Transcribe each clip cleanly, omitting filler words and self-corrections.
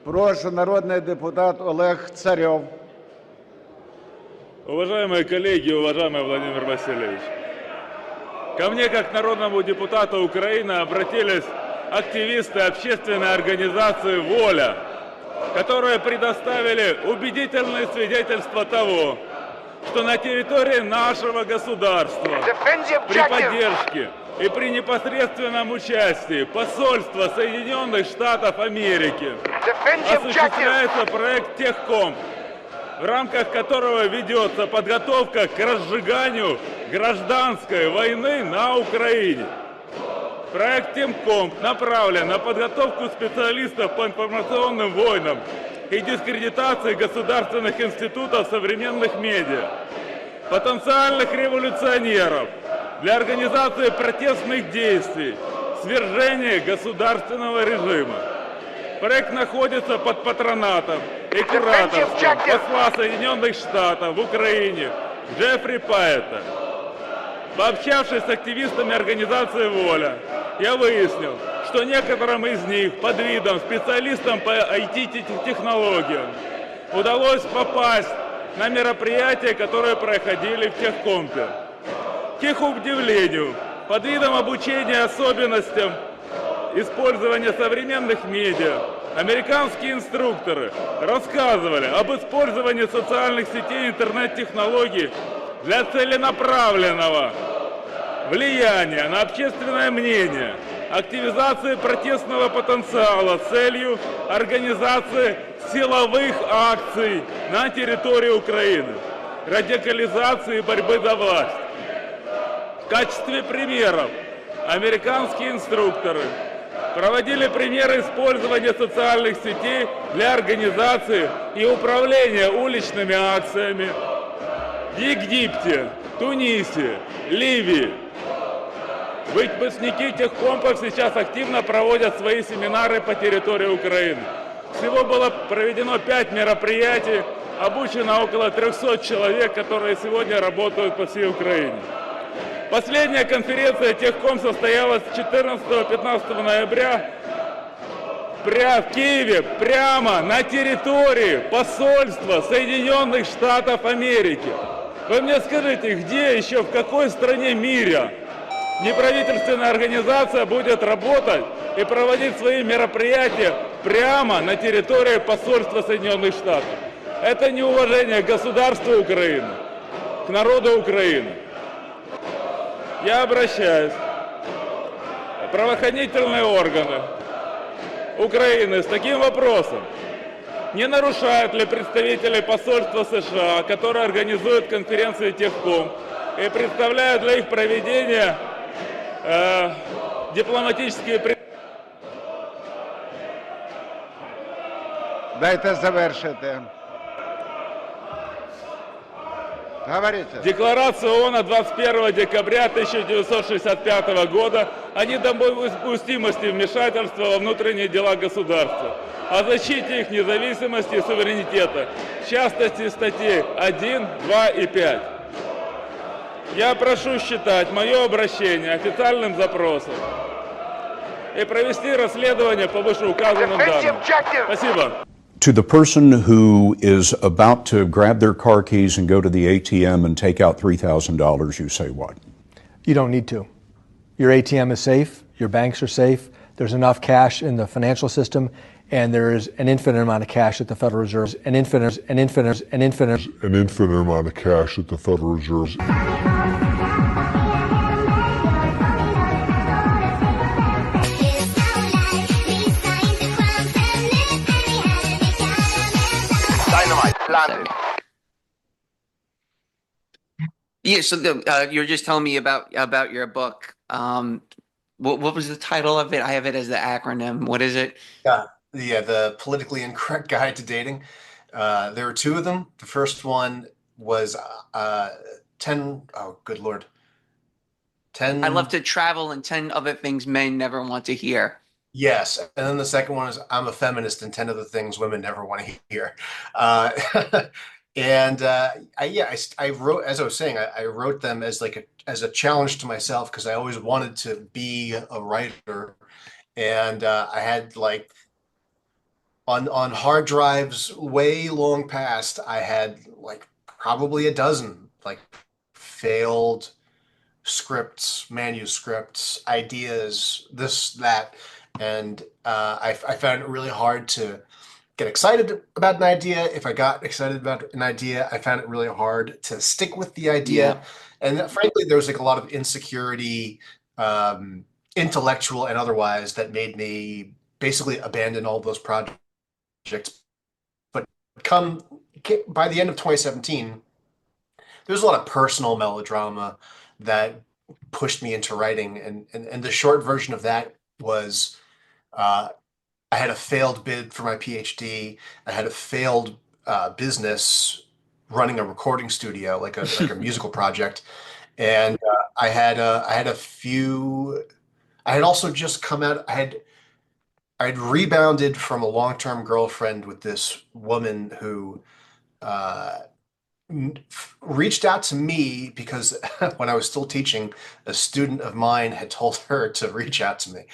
Прошу, народный депутат Олег Царев. Уважаемые коллеги, уважаемый Владимир Васильевич, ко мне, как народному депутату Украины, обратились активисты общественной организации «Воля», которые предоставили убедительные свидетельства того, что на территории нашего государства при поддержке и при непосредственном участии посольства Соединенных Штатов Америки осуществляется проект «Техкомп», в рамках которого ведется подготовка к разжиганию гражданской войны на Украине. Проект «Техкомп» направлен на подготовку специалистов по информационным войнам и дискредитации государственных институтов современных медиа, потенциальных революционеров для организации протестных действий, свержения государственного режима. Проект находится под патронатом и кураторством посла Соединенных Штатов в Украине Джеффри Пайета. Пообщавшись с активистами организации «Воля», я выяснил, что некоторым из них под видом специалистам по IT-технологиям удалось попасть на мероприятия, которые проходили в Техкомпе. К их удивлению, под видом обучения особенностям использования современных медиа, американские инструкторы рассказывали об использовании социальных сетей и интернет-технологий для целенаправленного влияния на общественное мнение, активизации протестного потенциала с целью организации силовых акций на территории Украины, радикализации и борьбы за власть. В качестве примеров американские инструкторы проводили примеры использования социальных сетей для организации и управления уличными акциями в Египте, Тунисе, Ливии. Выпускники техкомпов сейчас активно проводят свои семинары по территории Украины. Всего было проведено 5 мероприятий, обучено около 300 человек, которые сегодня работают по всей Украине. Последняя конференция Техком состоялась 14-15 ноября в Киеве, прямо на территории посольства Соединенных Штатов Америки. Вы мне скажите, где еще, в какой стране мира неправительственная организация будет работать и проводить свои мероприятия прямо на территории посольства Соединенных Штатов? Это неуважение к государству Украины, к народу Украины. Я обращаюсь в правоохранительные органы Украины с таким вопросом. Не нарушают ли представители посольства США, которые организуют конференции Техком и представляют для их проведения дипломатические... Дайте завершити. Говорите. Декларацию ООН от 21 декабря 1965 года о недопустимости вмешательства во внутренние дела государства, о защите их независимости и суверенитета, в частности статей 1, 2 и 5. Я прошу считать мое обращение официальным запросом и провести расследование по вышеуказанным данным. Спасибо. To the person who is about to grab their car keys and go to the ATM and take out $3,000, you say what? You don't need to. Your ATM is safe, your banks are safe, there's enough cash in the financial system, and there is an infinite amount of cash at the Federal Reserve, an infinite amount of cash at the Federal Reserve. Yeah, so you're just telling me about your book. What was the title of it? I have it as the acronym. What is it? The Politically Incorrect Guide to Dating. There were 2 of them. The first one was 10. Oh, good Lord. 10. I love to travel and 10 other things men never want to hear. Yes, and then the second one is I'm a feminist and 10 other things women never want to hear. And I wrote, as I was saying, I wrote them as as a challenge to myself because I always wanted to be a writer, and I had on hard drives way long past, I had like probably a dozen like failed scripts, manuscripts, ideas, this, that. And I found it really hard to get excited about an idea. If I got excited about an idea, I found it really hard to stick with the Yeah. idea. And frankly, there was like a lot of insecurity, um, intellectual and otherwise, that made me basically abandon all those projects. But come by the end of 2017, there's a lot of personal melodrama that pushed me into writing, and the short version of that was uh, I had a failed bid for my PhD. I had a failed business running a recording studio, like a musical project, and I had a few. I had also just come out. I had rebounded from a long-term girlfriend with this woman who uh, reached out to me because when I was still teaching, a student of mine had told her to reach out to me.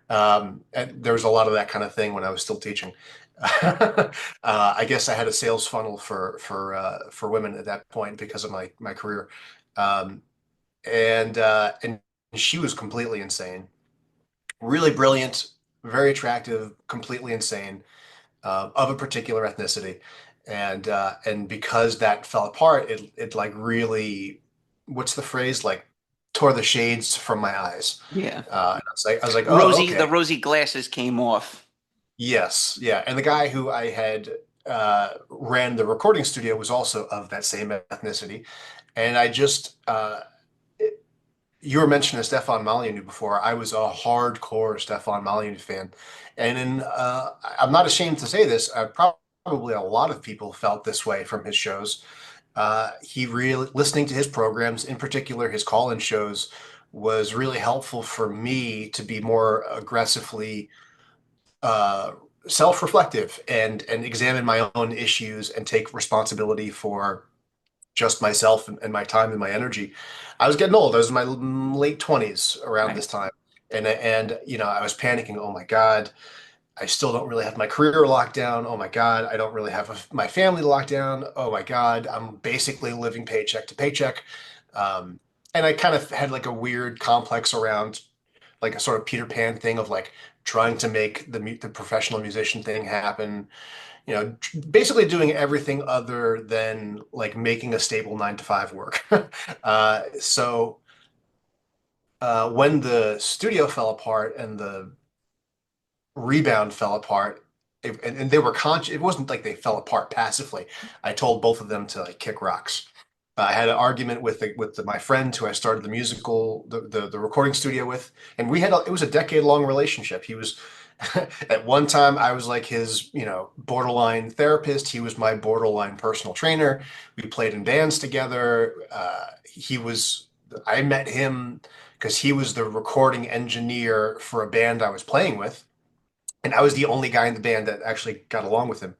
And there was a lot of that kind of thing when I was still teaching. I guess I had a sales funnel for women at that point because of my career, um, and she was completely insane, really brilliant, very attractive, completely insane, of a particular ethnicity, and because that fell apart, it like really, what's the phrase, like tore the shades from my eyes. Yeah. And I was like, oh, The okay, rosy glasses came off. yes, yeah. And the guy who I had ran the recording studio was also of that same ethnicity, and I just you were mentioning Stefan Molyneux before. I was a hardcore Stefan Molyneux fan, and I'm not ashamed to say this. Probably a lot of people felt this way from his shows. He really, listening to his programs, in particular his call-in shows, was really helpful for me to be more aggressively uh, self-reflective and examine my own issues and take responsibility for just myself and my time and my energy. I was getting old. I was in my late 20s around Right. this time. And you know, I was panicking. Oh my God, I still don't really have my career locked down. Oh my God, I don't really have my family locked down. Oh my God, I'm basically living paycheck to paycheck. Um, and I kind of had like a weird complex around like a sort of Peter Pan thing of like trying to make the professional musician thing happen, you know, basically doing everything other than like making a stable 9 to 5 work. When the studio fell apart and the rebound fell apart, and they were conscious, it wasn't like they fell apart passively. I told both of them to like kick rocks. I had an argument with my friend who I started the recording studio with, and it was a decade long relationship. He was at one time I was like his, you know, borderline therapist. He was my borderline personal trainer. We played in bands together. I met him because he was the recording engineer for a band I was playing with, and I was the only guy in the band that actually got along with him.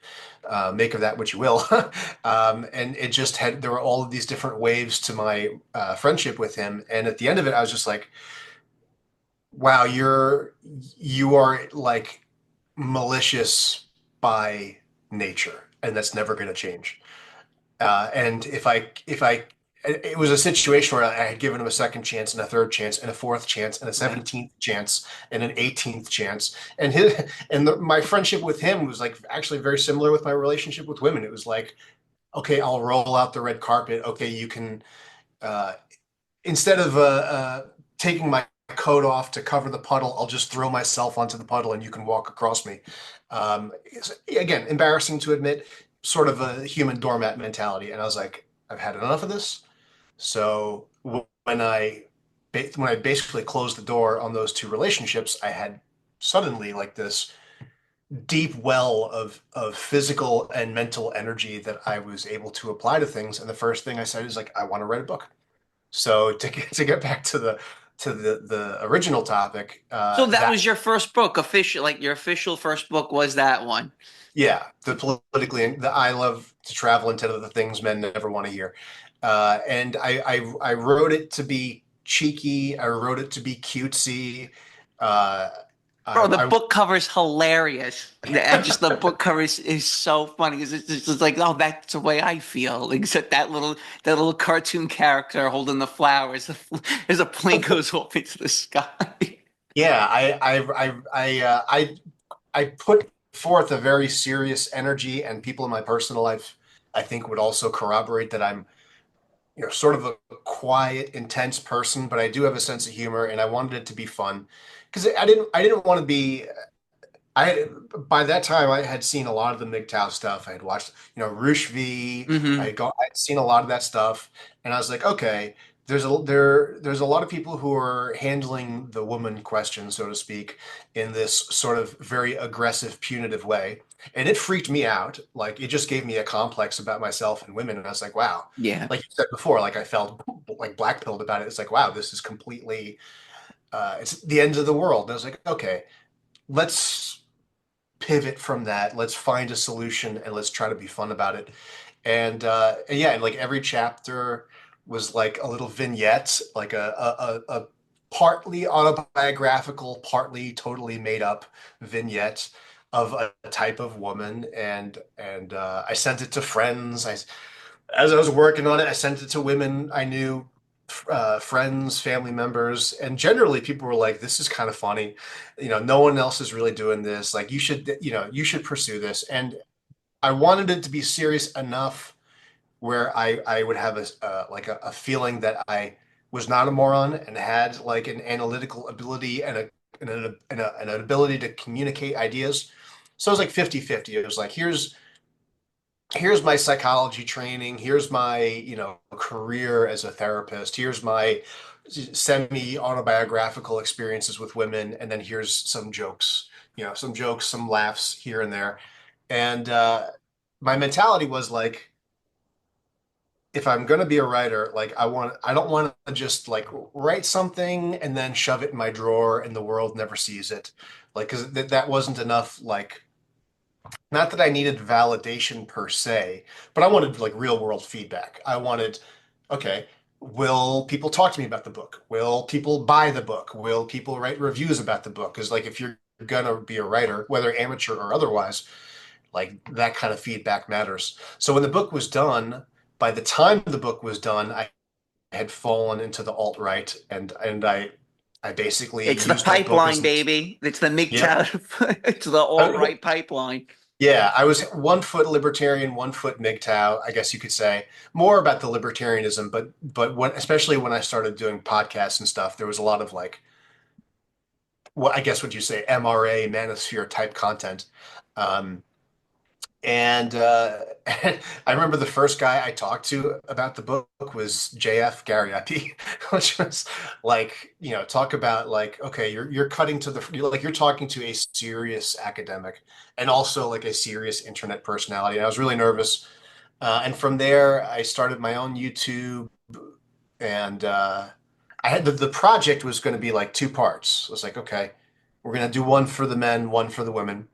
Make of that what you will. And it just there were all of these different waves to my friendship with him. And at the end of it, I was just like, wow, you are like malicious by nature, and that's never going to change. And if I, it was a situation where I had given him a second chance and a third chance and a fourth chance and a Right. 17th chance and an 18th chance. And my friendship with him was like actually very similar with my relationship with women. It was like, okay, I'll roll out the red carpet. Okay, you can, uh, instead of taking my coat off to cover the puddle, I'll just throw myself onto the puddle and you can walk across me. Again, embarrassing to admit, sort of a human doormat mentality. And I was like, I've had enough of this. So when I basically closed the door on those two relationships, I had suddenly like this deep well of physical and mental energy that I was able to apply to things. And the first thing I said is like, I want to write a book. So to get back to the original topic, So that that was your first book, official, like your official first book was that one. yeah, the I love to travel and tell the things men never want to hear. And I wrote it to be cheeky. I wrote it to be cutesy. Uh, Bro, the I book cover is hilarious. Just the book cover is so funny. It's just like, oh, that's the way I feel. Except that little cartoon character holding the flowers as a plane goes off into the sky. yeah, I put forth a very serious energy, and people in my personal life, I think, would also corroborate that I'm, sort of a quiet, intense person, but I do have a sense of humor, and I wanted it to be fun because I didn't want to be. By that time I had seen a lot of the MGTOW stuff. I had watched, Roosh V. Hmm. I'd seen a lot of that stuff, and I was like, okay, there's a lot of people who are handling the woman question, so to speak, in this sort of very aggressive, punitive way. And it freaked me out. Like it just gave me a complex about myself and women. And I was like, wow, Yeah. like you said before, like I felt like blackpilled about it. It's like, wow, this is completely it's the end of the world. And I was like, okay, let's pivot from that. Let's find a solution and let's try to be fun about it. And yeah, and like every chapter was like a little vignette, like a partly autobiographical, partly totally made up vignette of a type of woman. And I sent it to friends. As I was working on it, I sent it to women I knew, friends, family members, and generally people were like, "This is kind of funny. No one else is really doing this. Like, you should pursue this." And I wanted it to be serious enough where I would have like a feeling that I was not a moron and had like an analytical ability and an ability to communicate ideas. So it was like 50-50. It was like, here's my psychology training, here's my career as a therapist, here's my semi autobiographical experiences with women, and then here's some jokes, some laughs here and there. And my mentality was like, if I'm going to be a writer, like I don't want to just like write something and then shove it in my drawer and the world never sees it, like because that wasn't enough. Like, not that I needed validation per se, but I wanted like real world feedback. I wanted, okay, will people talk to me about the book? Will people buy the book? Will people write reviews about the book? Because like if you're gonna be a writer, whether amateur or otherwise, like that kind of feedback matters. So when the book was done, by the time the book was done, I had fallen into the alt-right, and I basically It's the used that book pipeline, as baby. It's the yeah. MGTOW. It's the alt-right pipeline. Yeah, I was 1 foot libertarian, 1 foot MGTOW, I guess you could say. More about the libertarianism, but especially when I started doing podcasts and stuff, there was a lot of like, what I guess would you say, MRA, manosphere type content. Um, and I remember the first guy I talked to about the book was JF Gary IP, which was like, talk about like, okay, you're cutting to you're talking to a serious academic and also like a serious internet personality. And I was really nervous. And from there, I started my own YouTube, and I had the project was going to be like 2 parts. I was like, okay, we're going to do one for the men, one for the women,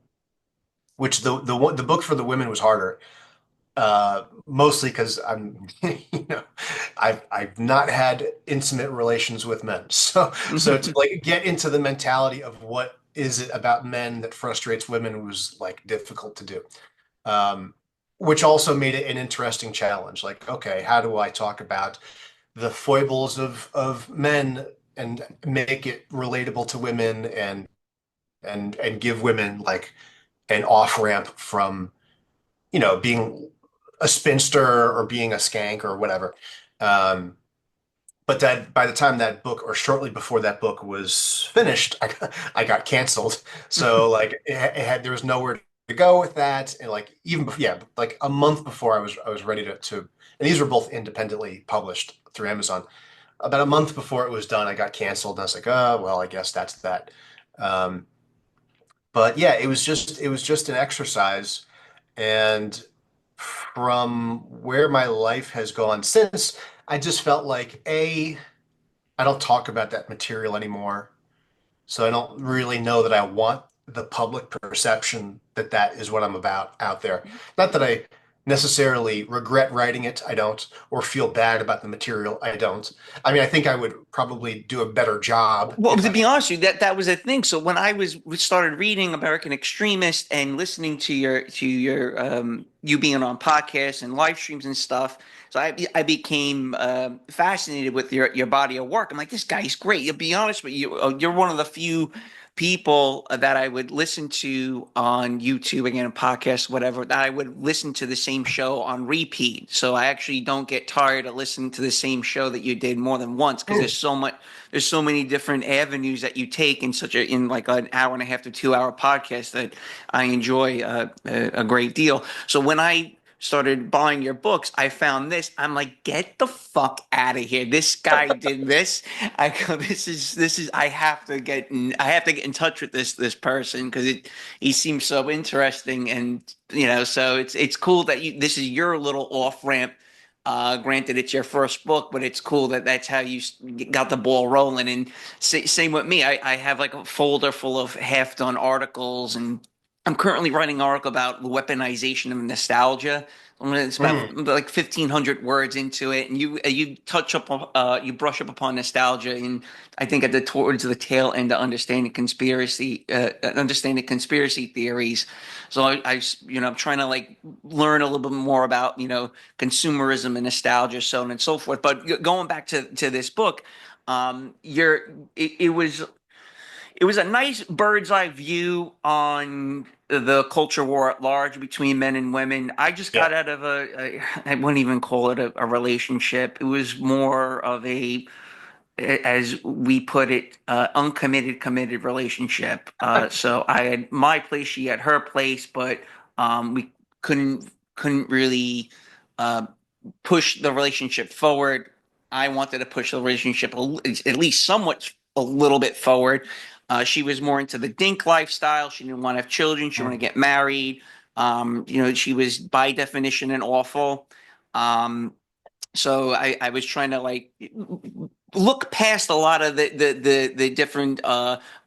which the book for the women was harder, mostly because I'm, I've not had intimate relations with men, so to like get into the mentality of what is it about men that frustrates women was like difficult to do, um, which also made it an interesting challenge. Like, okay, how do I talk about the foibles of men and make it relatable to women and give women like an off ramp from being a spinster or being a skank or whatever. Um, but that by the time that book, or shortly before that book was finished, I got canceled. So like there was nowhere to go with that, and like even yeah, like a month before I was ready to, and these were both independently published through Amazon. About a month before it was done, I got canceled, and I was like, oh well, I guess that's that. Um, but yeah, it was just an exercise. And from where my life has gone since, I just felt like, I don't talk about that material anymore. So I don't really know that I want the public perception that that is what I'm about out there. Not that necessarily regret writing it. I don't, or feel bad about the material. I don't. I mean, I think I would probably do a better job Well, if to I. be honest with you, that was a thing. So when I started reading American Extremist and listening to your you being on podcasts and live streams and stuff, so I became fascinated with your body of work. I'm like, this guy's great. To be honest with you, you're one of the few people that I would listen to on YouTube, again, a podcast, whatever, that I would listen to the same show on repeat. So I actually don't get tired of listening to the same show that you did more than once, because there's so many different avenues that you take in like an hour and a half to 2 hour podcast that I enjoy a great deal. So when I started buying your books, I found this. I'm like, get the fuck out of here. This guy did this. I go, this is I have to get in touch with this person, because he seems so interesting. And so it's cool that this is your little off ramp. Granted, it's your first book, but it's cool that that's how you got the ball rolling. And same with me. I have like a folder full of half done articles, and I'm currently writing an article about the weaponization of nostalgia. It's about like 1,500 words into it, and you brush up upon nostalgia, and I think towards the tail end of understanding conspiracy theories. So I'm trying to like learn a little bit more about consumerism and nostalgia, so on and so forth. But going back to this book, it was a nice bird's eye view on the culture war at large between men and women. I just got Yeah. out of I wouldn't even call it a relationship. It was more of as we put it, uncommitted, committed relationship. So I had my place, she had her place, but we couldn't really uh, push the relationship forward. I wanted to push the relationship at least somewhat a little bit forward. She was more into the dink lifestyle. She didn't want to have children. She wanted to get married. She was by definition an awful. So I was trying to like look past a lot of the different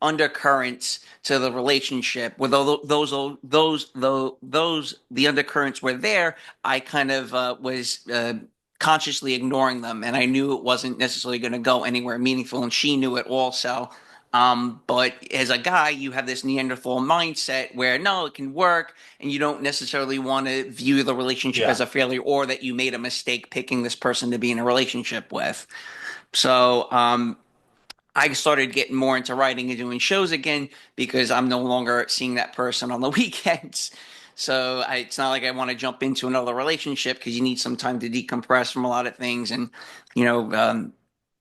undercurrents to the relationship. With those the undercurrents were there, I kind of was consciously ignoring them, and I knew it wasn't necessarily going to go anywhere meaningful, and she knew it also. But as a guy, you have this Neanderthal mindset where no, it can work, and you don't necessarily want to view the relationship as Yeah. a failure, or that you made a mistake picking this person to be in a relationship with. So I started getting more into writing and doing shows again, because I'm no longer seeing that person on the weekends. So it's not like I want to jump into another relationship, because you need some time to decompress from a lot of things, and you know um,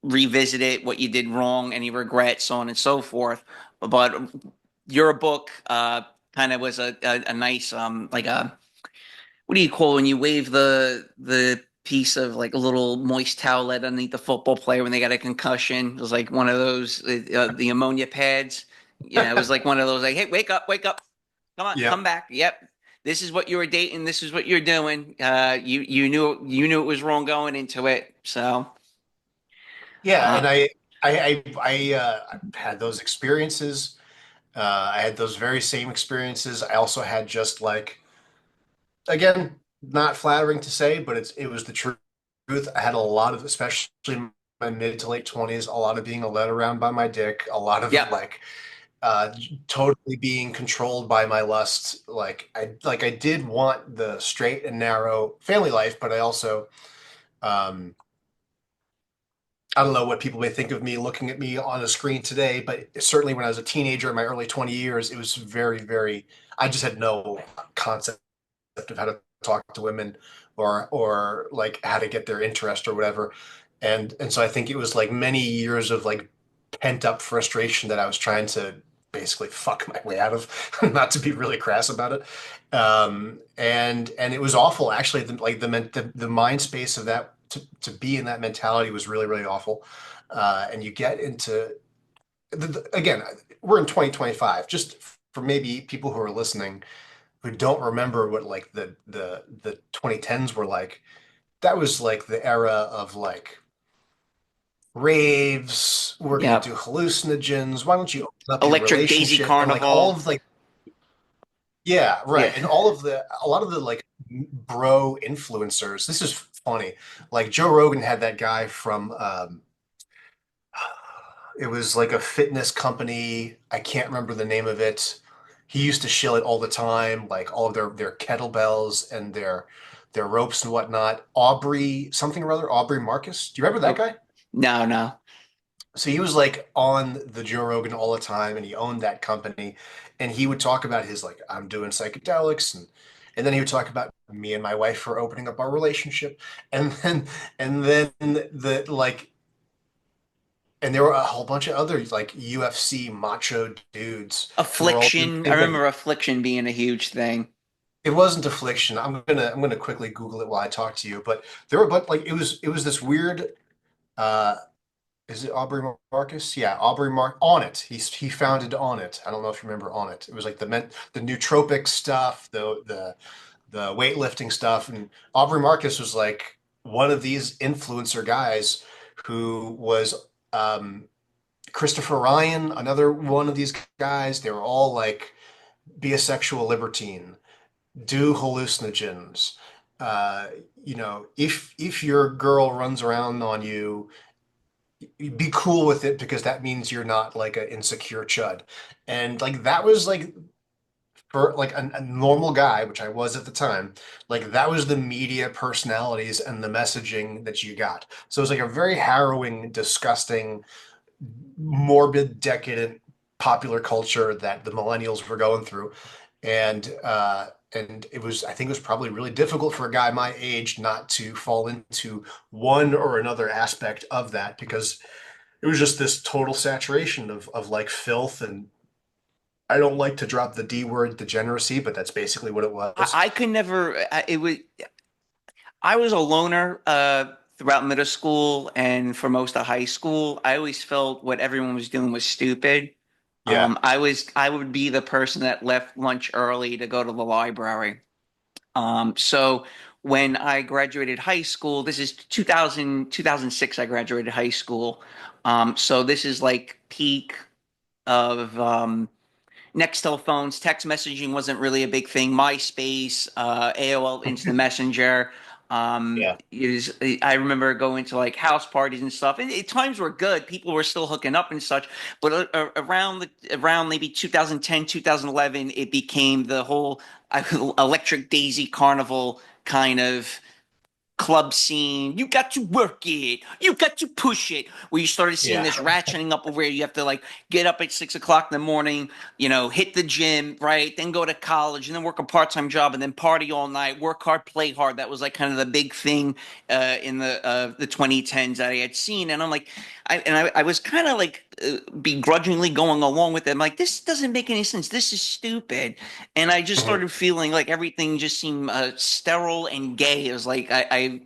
revisit it, what you did wrong, any regrets, so on and so forth. But your book kind of was a nice like a what do you call when you wave the piece of like a little moist towelette underneath the football player when they got a concussion? It was like one of those the ammonia pads. Yeah, it was like one of those like, hey, wake up, come on, Yeah. come back. Yep, this is what you were dating. This is what you're doing. You knew it was wrong going into it. So Yeah. uh, And I had those experiences. I had those very same experiences. I also had just like, again, not flattering to say, but it was the truth. I had a lot of, especially in my mid to late 20s, a lot of being led around by my dick, a lot of yep, like uh totally being controlled by my lust. I did want the straight and narrow family life, but I also um I don't know what people may think of me looking at me on a screen today, but certainly when I was a teenager in my early 20 years, it was very, very, I just had no concept of how to talk to women or like how to get their interest or whatever. And so I think it was like many years of like pent up frustration that I was trying to basically fuck my way out of, not to be really crass about it. And it was awful actually. The mind space of that to be in that mentality was really, really awful. And you get into again, we're in 2025, just for maybe people who are listening who don't remember what like the 2010s were like. That was like the era of like raves. We're gonna yep. do hallucinogens. Why don't you open up your Electric Daisy relationship and like all Carnival. of like yeah, Yeah, right. And all of the a lot of the like bro influencers. This is funny. Like Joe Rogan had that guy from it was like a fitness company. I can't remember the name of it. He used to shill it all the time, like all of their kettlebells and their ropes and whatnot. Aubrey something or other, Aubrey Marcus. Do you remember that Oh, guy? no, no. So he was like on the Joe Rogan all the time, and he owned that company, and he would talk about his like I'm doing psychedelics, and then he would talk about me and my wife for opening up our relationship, and then the like, and there were a whole bunch of other like UFC macho dudes who were all doing Affliction. I things like remember Affliction being a huge thing. it wasn't affliction. I'm gonna quickly Google it while I talk to you, but there were but like it was this weird. uh Is it Aubrey Marcus? Yeah, Aubrey Mark on it. He founded on it. I don't know if you remember on it. It was like the nootropic stuff, the weightlifting stuff, and Aubrey Marcus was like one of these influencer guys who was Christopher Ryan, another one of these guys. They were all like be a sexual libertine, do hallucinogens. Uh, if your girl runs around on you, be cool with it because that means you're not like an insecure chud. And like that was like for like a normal guy, which I was at the time, like that was the media personalities and the messaging that you got. So it was like a very harrowing, disgusting, morbid, decadent popular culture that the millennials were going through. And it was, I think it was probably really difficult for a guy my age not to fall into one or another aspect of that because it was just this total saturation of like filth. And I don't like to drop the D word degeneracy, but that's basically what it was. I could never. It was. I was a loner throughout middle school and for most of high school. I always felt what everyone was doing was stupid. Yeah. I would be the person that left lunch early to go to the library. So when I graduated high school, this is 2006. I graduated high school. So this is like peak of Nextel phones. Text messaging wasn't really a big thing. MySpace, AOL Instant Messenger. Yeah. I remember going to like house parties and stuff, and times were good. People were still hooking up and such. But around maybe 2010, 2011, it became the whole Electric Daisy Carnival kind of club scene. You got to work it. You got to push it. Where you started seeing Yeah. this ratcheting up of where you have to like get up at 6 o'clock in the morning, hit the gym, right? Then go to college and then work a part-time job and then party all night, work hard, play hard. That was like kind of the big thing in the 2010s that I had seen. And I'm like, I was kind of like begrudgingly going along with it. I'm like, this doesn't make any sense. This is stupid. And I just Mhm. started feeling like everything just seemed sterile and gay. It was like I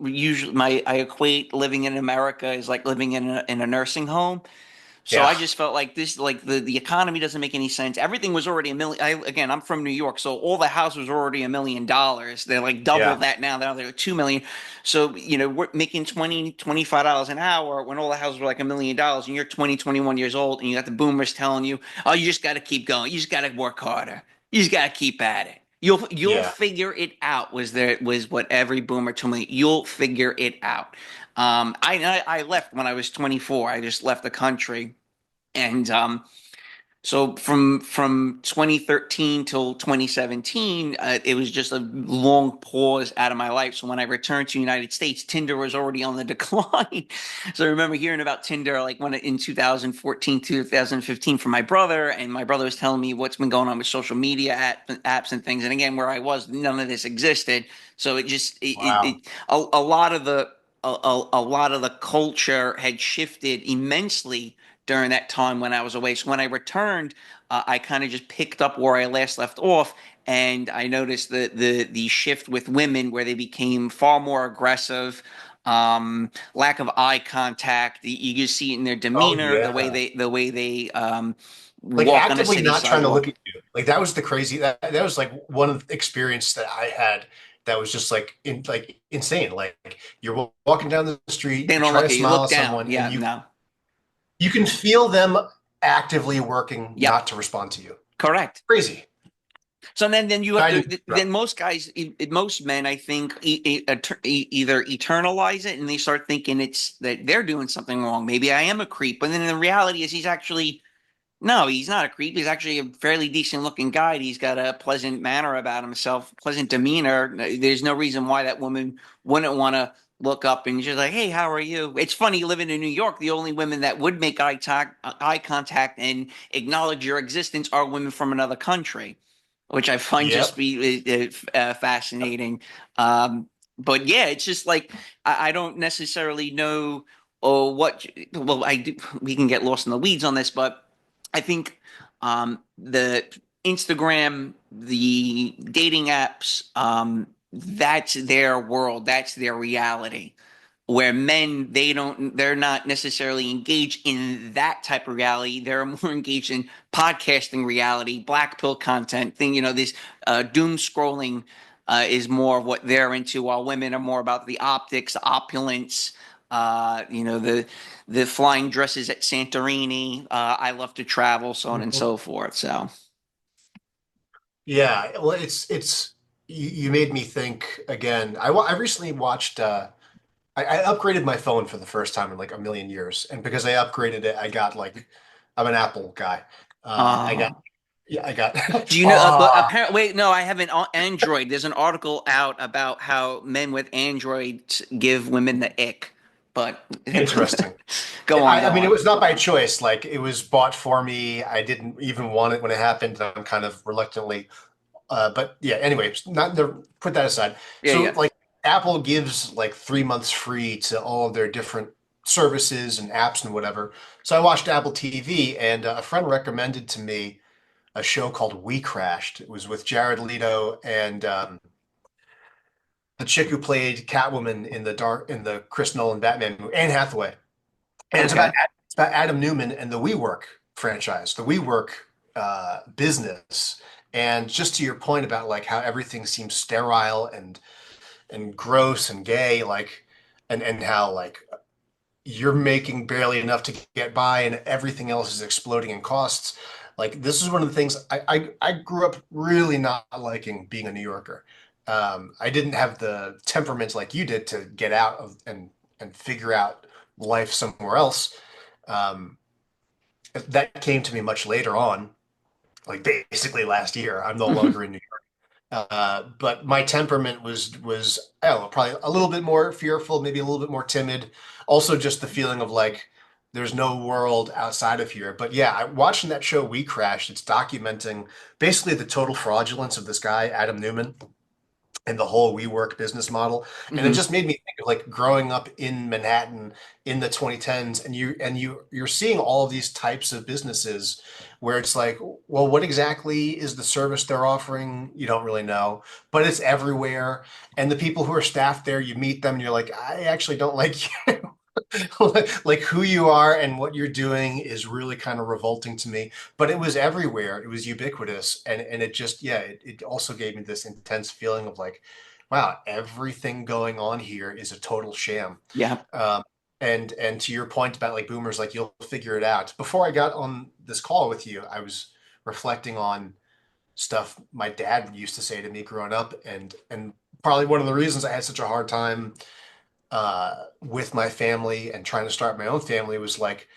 equate living in America as like living in a nursing home. So Yeah. I just felt like this, like the economy doesn't make any sense. Everything was already a million. Again, I'm from New York, so all the houses were already $1 million. They're like double Yeah. that now. Now they're 2 million. So, we're making $25 an hour when all the houses were like $1 million and you're 20, 21 years old and you got the boomers telling you, oh, you just got to keep going. You just got to work harder. You just got to keep at it. You'll Yeah. figure it out was what every boomer told me. You'll figure it out. I left when I was 24. I just left the country and so from 2013 till 2017, it was just a long pause out of my life. So when I returned to the United States, Tinder was already on the decline. So I remember hearing about Tinder like when in 2014, 2015 from my brother, and my brother was telling me what's been going on with social media apps and things. And again, where I was, none of this existed. So Wow. a lot of a lot of the culture had shifted immensely during that time when I was away. So when I returned, I kind of just picked up where I last left off, and I noticed the shift with women where they became far more aggressive. Lack of eye contact. You just see it in their Oh demeanor, yeah. the way they Like walk on a actively city not trying to look sidewalk. at you. Like that was the crazy that was like one of the experience that I had that was just like insane. Like you're walking down the street, They you don't try look to at you. smile Look at down. someone, and Yeah, you no. you can feel them actively working Yep. not to respond to you. Correct. Crazy. So then you I have do. then most guys, most men, I think, either eternalize it and they start thinking it's that they're doing something wrong. Maybe I am a creep, but then the reality is he's actually no, he's not a creep. He's actually a fairly decent looking guy. He's got a pleasant manner about himself, pleasant demeanor. There's no reason why that woman wouldn't want to look up and just like, hey, how are you? It's funny living in New York. The only women that would make eye contact and acknowledge your existence are women from another country, which I find just Yep. be fascinating. But yeah, it's just like I don't necessarily know what. Well, I do. We can get lost in the weeds on this, but I think the Instagram, the dating apps, that's their world, that's their reality. Where men, they're not necessarily engaged in that type of reality. They're more engaged in podcasting reality, black pill content thing. This doom scrolling is more of what they're into, while women are more about the optics, the opulence, the flying dresses at Santorini. I love to travel, so on and Mhm. so forth. So, Yeah, well, it's you made me think again. I recently watched. I upgraded my phone for the first time in like a million years, and because I upgraded it, I got like I'm an Apple guy. I got uh, yeah, I got do you know? But ah apparently, wait, no, I have an Android. There's an article out about how men with Androids give women the ick. But interesting. go on, I go mean, it on. was not by choice. Like it was bought for me. I didn't even want it when it happened. I'm kind of reluctantly but yeah, anyway, not the put that aside. Yeah, So yeah. like Apple gives like 3 months free to all of their different services and apps and whatever. So I watched Apple TV and a friend recommended to me a show called We Crashed. It was with Jared Leto and the chick who played Catwoman in the Chris Nolan Batman movie, Anne Hathaway. And Okay. it's about Adam Newman and the WeWork franchise, the WeWork business. And just to your point about like how everything seems sterile and gross and gay, like and how like you're making barely enough to get by and everything else is exploding in costs. Like this is one of the things I grew up really not liking being a New Yorker. I didn't have the temperament like you did to get out of and figure out life somewhere else. Um, that came to me much later on, like basically last year. I'm no longer in New York. But my temperament was I don't know, probably a little bit more fearful, maybe a little bit more timid. Also, just the feeling of like there's no world outside of here. But yeah, watching that show We Crashed, it's documenting basically the total fraudulence of this guy, Adam Newman, and the whole WeWork business model. And it Hmm. just made me think of like growing up in Manhattan in the 2010s and you're seeing all of these types of businesses where it's like, well, what exactly is the service they're offering? You don't really know, but it's everywhere. And the people who are staffed there, you meet them and you're like, I actually don't like you. Like who you are and what you're doing is really kind of revolting to me. But it was everywhere. It was ubiquitous, and it just yeah, it also gave me this intense feeling of like, wow, everything going on here is a total sham. Yeah. Um, and to your point about like boomers, like you'll figure it out. Before I got on this call with you, I was reflecting on stuff my dad used to say to me growing up, and probably one of the reasons I had such a hard time with my family and trying to start my own family was like,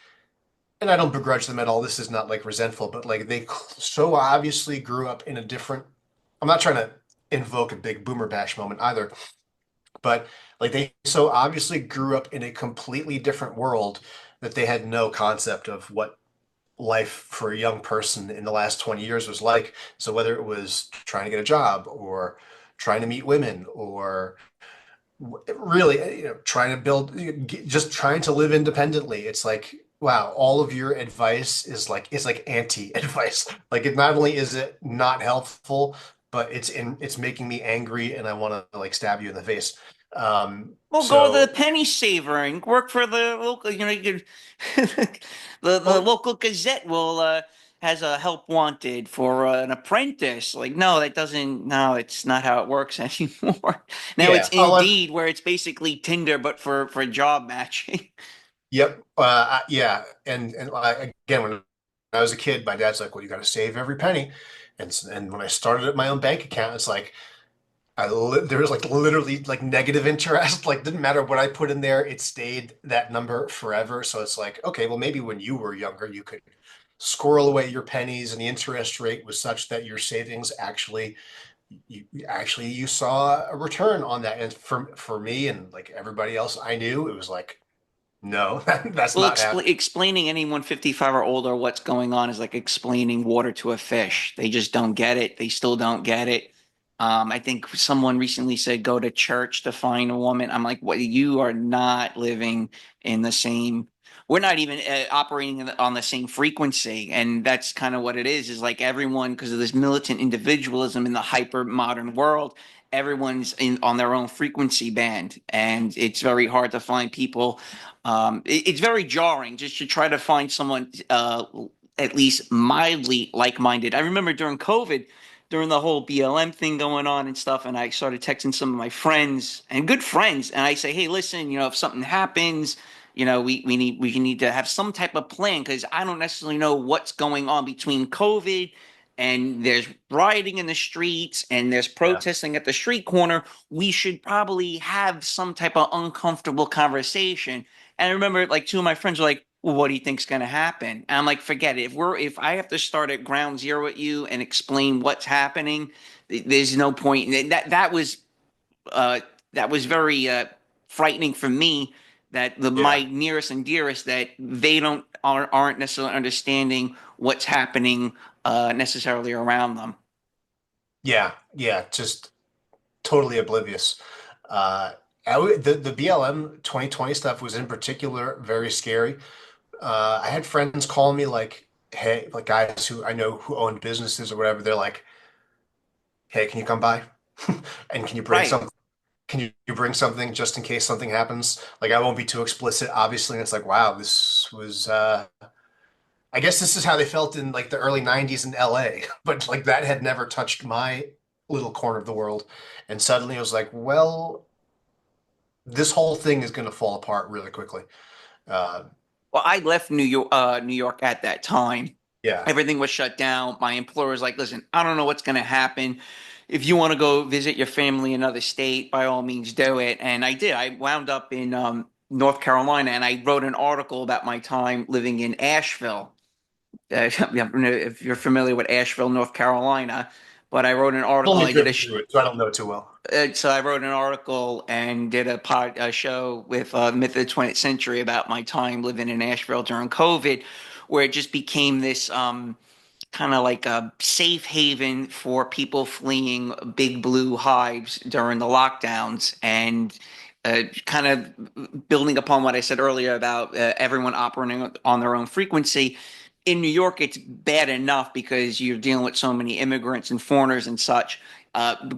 and I don't begrudge them at all. This is not like resentful, but like they so obviously grew up in a different. I'm not trying to invoke a big boomer bash moment either, but like they so obviously grew up in a completely different world that they had no concept of what life for a young person in the last 20 years was like. So whether it was trying to get a job or trying to meet women or really, trying to build, just trying to live independently. It's like, wow, all of your advice is like anti-advice. Like it not only is it not helpful, but it's making me angry and I want to like stab you in the face. Well, go to the So penny saver and work for the local. The well, local Gazette will has a help wanted for an apprentice. Like, no, that doesn't. No, it's not how it works anymore. Now it's yeah. Oh, Indeed, where it's basically Tinder, but for job matching. yep. Yeah. And again, when I was a kid, my dad's like, "Well, you got to save every penny," And when I started at my own bank account, it's like there was like literally like negative interest. Like didn't matter what I put in there, it stayed that number forever. So it's like, okay, well maybe when you were younger, you could squirrel away your pennies, and the interest rate was such that your savings actually you saw a return on that. And for me and like everybody else I knew, it was like, no, that's Well, not happening. explaining anyone 55 or older what's going on is like explaining water to a fish. They just don't get it. They still don't get it. I think someone recently said go to church to find a woman. I'm like, what? You are not living in the same. We're not even operating on the same frequency, and that's kind of what it is. Is like everyone, because of this militant individualism in the hyper modern world, everyone's in on their own frequency band, and it's very hard to find people. It's very jarring just to try to find someone at least mildly like-minded. I remember during COVID, during the whole BLM thing going on and stuff, and I started texting some of my friends and good friends, and I say, "Hey, listen, if something happens, we need to have some type of plan because I don't necessarily know what's going on between COVID." And there's rioting in the streets and there's Yeah. protesting at the street corner. We should probably have some type of uncomfortable conversation. And I remember like two of my friends were like, well, what do you think's gonna happen? And I'm like, forget it. If I have to start at ground zero with you and explain what's happening, there's no point. And uh that was very frightening for me that my Yeah. nearest and dearest that they aren't necessarily understanding what's happening necessarily around them. Yeah. Yeah. Just totally oblivious. Uh, the BLM 2020 stuff was in particular very scary. I had friends call me like, hey, like guys who I know who owned businesses or whatever. They're like, hey, can you come by? And can you bring Right. something? Can you bring something just in case something happens? Like I won't be too explicit, obviously. And it's like, wow, this was I guess this is how they felt in like the early 90s in LA, but like that had never touched my little corner of the world. And suddenly it was like, well, this whole thing is going to fall apart really quickly. Uh, Well, I left New York at that time. yeah. Everything was shut down. My employer was like, "Listen, I don't know what's going to happen. If you want to go visit your family in another state, by all means, do it." And I did. I wound up in North Carolina, and I wrote an article about my time living in Asheville. If you're familiar with Asheville, North Carolina, but I wrote an article. Only I did driven through it, so I don't know too well. so I wrote an article and did a show with Myth of the 20th Century about my time living in Asheville during COVID, where it just became this kind of like a safe haven for people fleeing big blue hives during the lockdowns and kind of building upon what I said earlier about everyone operating on their own frequency. In New York, it's bad enough because you're dealing with so many immigrants and foreigners and such.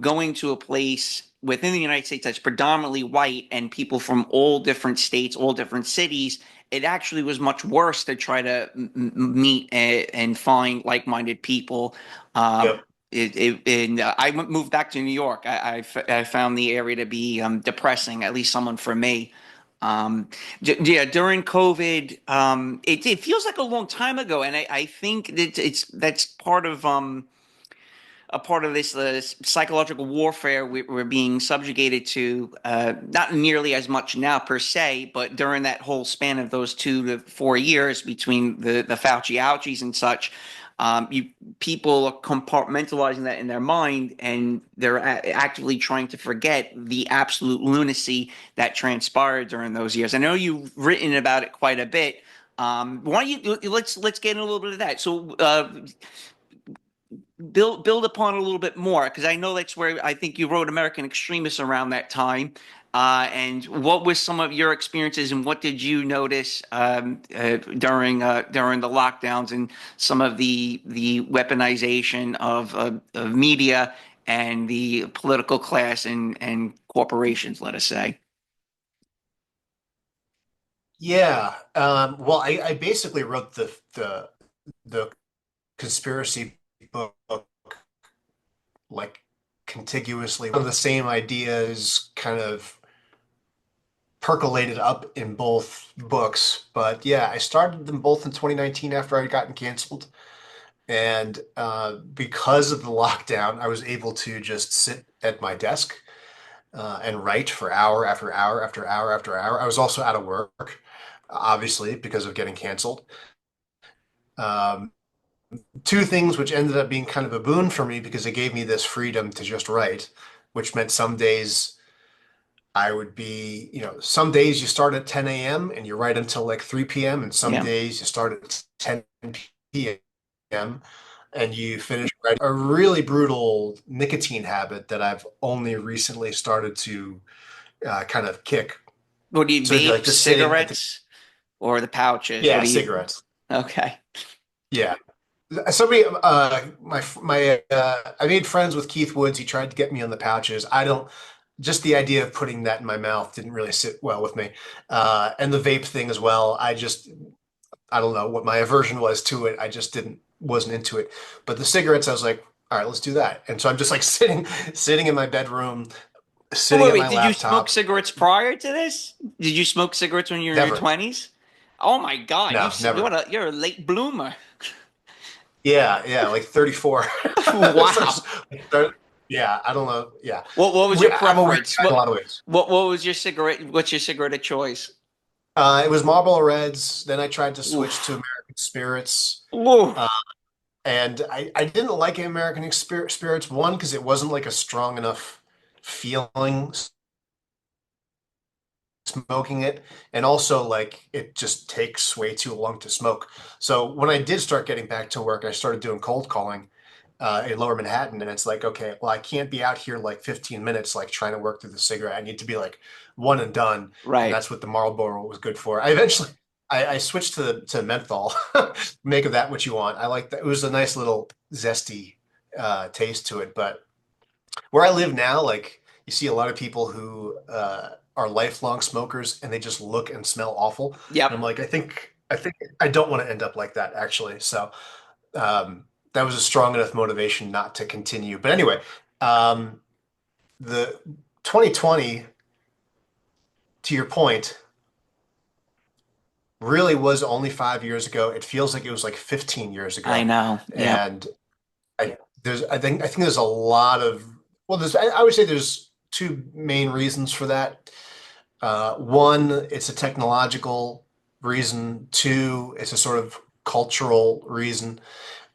Going to a place within the United States that's predominantly white and people from all different states, all different cities, it actually was much worse to try to meet and find like-minded people. Um, Yep. I moved back to New York. I found the area to be depressing, at least someone for me. Um, yeah, during COVID, it feels like a long time ago, and I think that that's part of a part of this psychological warfare we're being subjugated to, not nearly as much now per se, but during that whole span of those 2 to 4 years between the Fauci ouchies and such, you people are compartmentalizing that in their mind, and they're actively trying to forget the absolute lunacy that transpired during those years. I know you've written about it quite a bit. Why don't you let's get in a little bit of that. So build upon a little bit more because I know that's where I think you wrote American Extremists around that time. And what was some of your experiences, and what did you notice during the lockdowns and some of the weaponization of media and the political class and corporations, let us say? Yeah. Well, I basically wrote the conspiracy book like contiguously. One of the same ideas kind of percolated up in both books. But yeah, I started them both in 2019 after I had gotten canceled. And because of the lockdown, I was able to just sit at my desk and write for hour after hour after hour after hour. I was also out of work, obviously, because of getting canceled. Um, Two things which ended up being kind of a boon for me because it gave me this freedom to just write, which meant some days I would be, some days you start at 10 a.m. and you write until like 3 p.m. and some Yeah. days you start at 10 p.m. and you finish writing. A really brutal nicotine habit that I've only recently started to kind of kick. What do you So it'd be like vape, just sitting at the, cigarettes, or the pouches? What yeah, do you? cigarettes. Okay. Yeah. Somebody, I made friends with Keith Woods. He tried to get me on the pouches. I don't, just the idea of putting that in my mouth didn't really sit well with me. And the vape thing as well. I don't know what my aversion was to it. I just wasn't into it. But the cigarettes, I was like, all right, let's do that. And so I'm just like sitting in my bedroom, Wait, sitting wait, at my wait. Did you smoke laptop. cigarettes prior to this? Did you smoke cigarettes when you were in your Never. 20s? Oh my God, No, never. you're a late bloomer. Yeah, yeah, like 34. So, Wow. yeah, I don't know. Yeah. What was your I'm a weird preference? guy in a lot of ways. What was your cigarette? What's your cigarette of choice? It was Marlboro Reds. Then I tried to switch to Oof. American Spirits. Oof. Uh, and I didn't like American Spirits, one, because it wasn't like a strong enough feeling smoking it. And also, like, it just takes way too long to smoke. So when I did start getting back to work, I started doing cold calling in Lower Manhattan. And it's like, okay, well, I can't be out here like 15 minutes, like trying to work through the cigarette. I need to be like one and done. And Right. that's what the Marlboro was good for. I eventually, I switched to menthol. Make of that what you want. I like that. It was a nice little zesty taste to it. But where I live now, like you see a lot of people who are lifelong smokers and they just look and smell awful. And I'm Yep. like, I think I don't want to end up like that actually. So that was a strong enough motivation not to continue. But anyway, um, the 2020, to your point, really was only 5 years ago. It feels like it was like 15 years I ago. know. Yep. And I think there's a lot of, well, I would say there's two main reasons for that. One, it's a technological reason. Two, it's a sort of cultural reason.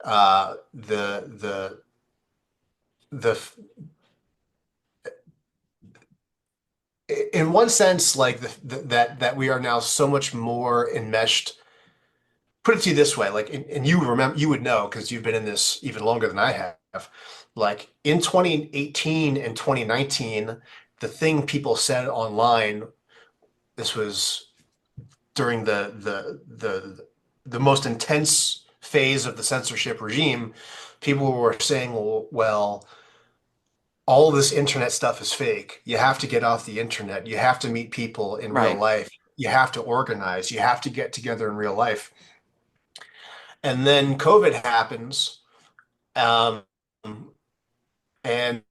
The in one sense, like that we are now so much more enmeshed. Put it to you this way, like, and you remember, you would know because you've been in this even longer than I have. Like in 2018 and 2019, the thing people said online, this was during the most intense phase of the censorship regime, people were saying, well, all this internet stuff is fake. You have to get off the internet. You have to meet people in real Right. life. You have to organize. You have to get together in real life. And then COVID happens, um, and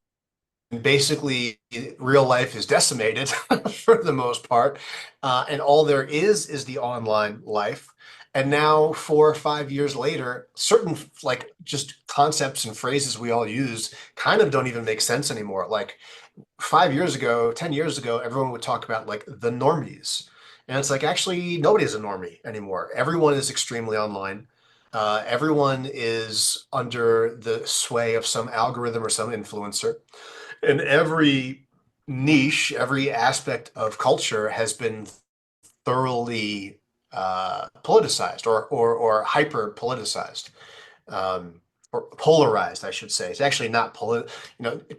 basically real life is decimated for the most part, and all there is the online life. And now 4 or 5 years later, certain like just concepts and phrases we all use kind of don't even make sense anymore. Like 5 years ago, 10 years ago, everyone would talk about like the normies. And it's like, actually, nobody's a normie anymore. Everyone is extremely online. Everyone is under the sway of some algorithm or some influencer. And every niche, every aspect of culture has been thoroughly politicized or hyper politicized, or polarized, I should say. It's actually not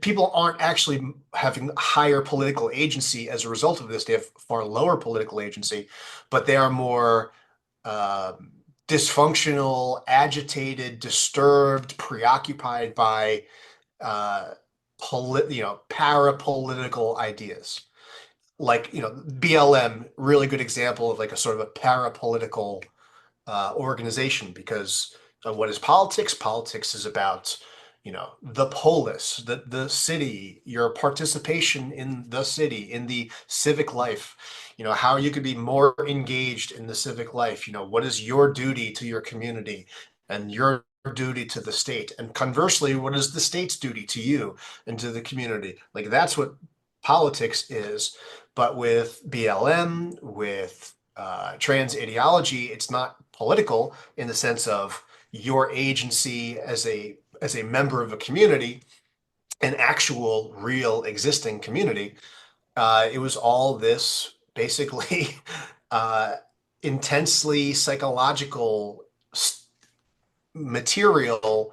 people aren't actually having higher political agency as a result of this. They have far lower political agency, but they are more dysfunctional, agitated, disturbed, preoccupied by uh, para-political ideas. Like, BLM, really good example of like a sort of a para-political organization because what is politics? Politics is about, the polis, the city, your participation in the city, in the civic life, how you could be more engaged in the civic life, what is your duty to your community and your duty to the state? And conversely, what is the state's duty to you and to the community? Like that's what politics is. But with BLM, with trans ideology, it's not political in the sense of your agency as a member of a community, an actual, real, existing community. It was all this basically uh, intensely psychological material,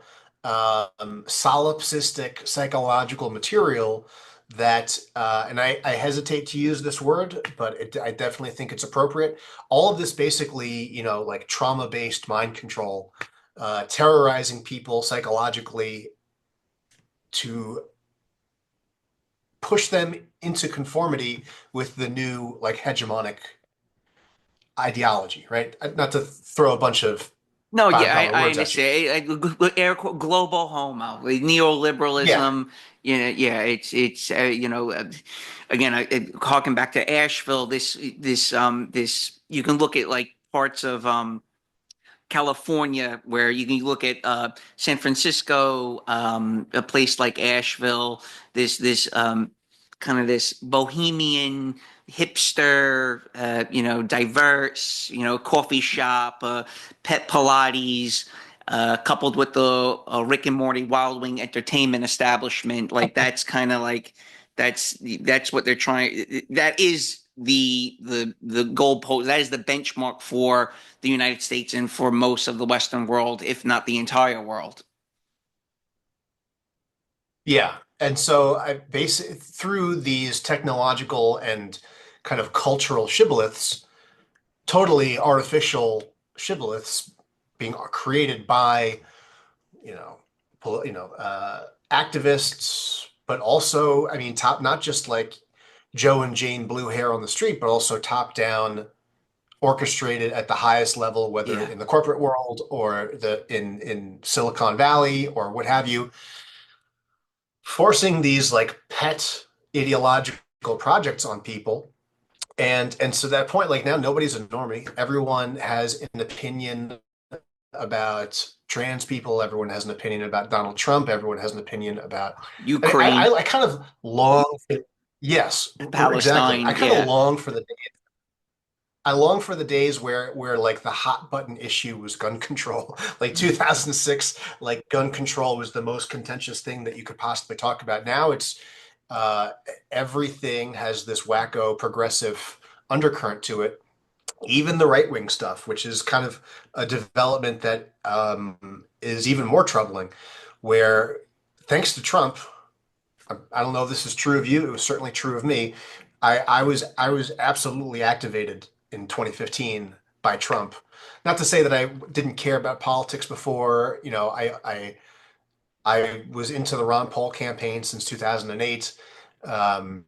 solipsistic psychological material that, and I hesitate to use this word, but I definitely think it's appropriate. All of this basically, you know, like trauma-based mind control, terrorizing people psychologically to push them into conformity with the new like hegemonic ideology, right? Not to throw a bunch of No, five yeah, dollar I words at you. understand. Air quote, global homo, like Yeah, neoliberalism. You know, yeah, it's you know, again, harking back to Asheville. This you can look at like parts of California, where you can look at San Francisco, a place like Asheville, this kind of this bohemian hipster, you know, diverse, you know, coffee shop, pet Pilates, coupled with the Rick and Morty Wild Wing entertainment establishment. Like that's kind of like that's what they're trying. That is the goalpost. That is the benchmark for the United States and for most of the Western world, if not the entire world. yeah. And so I base through these technological and kind of cultural shibboleths, totally artificial shibboleths being created by, you know, activists, but also, I mean, top, not just like Joe and Jane blue hair on the street, but also top down orchestrated at the highest level, whether Yeah. in the corporate world or the in Silicon Valley or what have you, forcing these like pet ideological projects on people. And so that point, like now nobody's a normie. Everyone has an opinion about trans people. Everyone has an opinion about Donald Trump. Everyone has an opinion about. Ukraine, I kind of long. Yes, exactly. I Palestine, kind of yeah. long for the. I long for the days where like the hot button issue was gun control. Like 2006, like gun control was the most contentious thing that you could possibly talk about. Now it's uh, everything has this wacko progressive undercurrent to it, even the right wing stuff, which is kind of a development that is even more troubling. Where thanks to Trump, I don't know if this is true of you. It was certainly true of me. I was absolutely activated in 2015 by Trump. Not to say that I didn't care about politics before. You know, I was into the Ron Paul campaign since 2008. Um,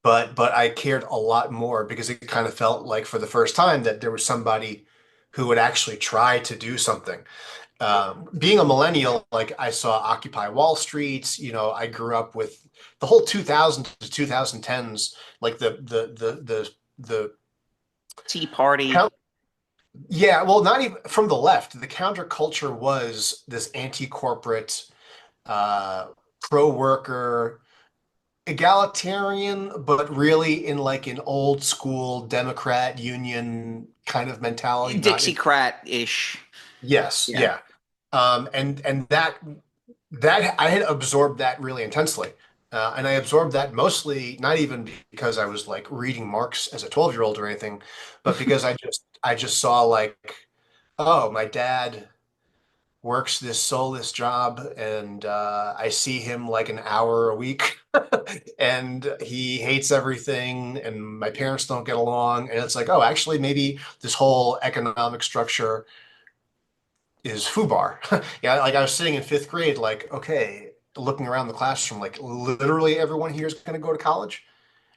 but I cared a lot more because it kind of felt like for the first time that there was somebody who would actually try to do something. Being a millennial, like I saw Occupy Wall Street, you know, I grew up with the whole 2000 to 2010s, like the Tea Party. count. Yeah, well, not even from the left. The counterculture was this anti-corporate, uh, pro-worker, egalitarian, but really in like an old school Democrat union kind of mentality. Not it. Dixiecrat-ish. Yes, Yeah. yeah. And that I had absorbed that really intensely. And I absorbed that mostly not even because I was like reading Marx as a 12-year-old or anything, but because I just saw like, oh, my dad works this soulless job and I see him like an hour a week and he hates everything and my parents don't get along. And it's like, oh, actually, maybe this whole economic structure is FUBAR. Yeah, like I was sitting in fifth grade, like, okay, looking around the classroom, like literally everyone here is going to go to college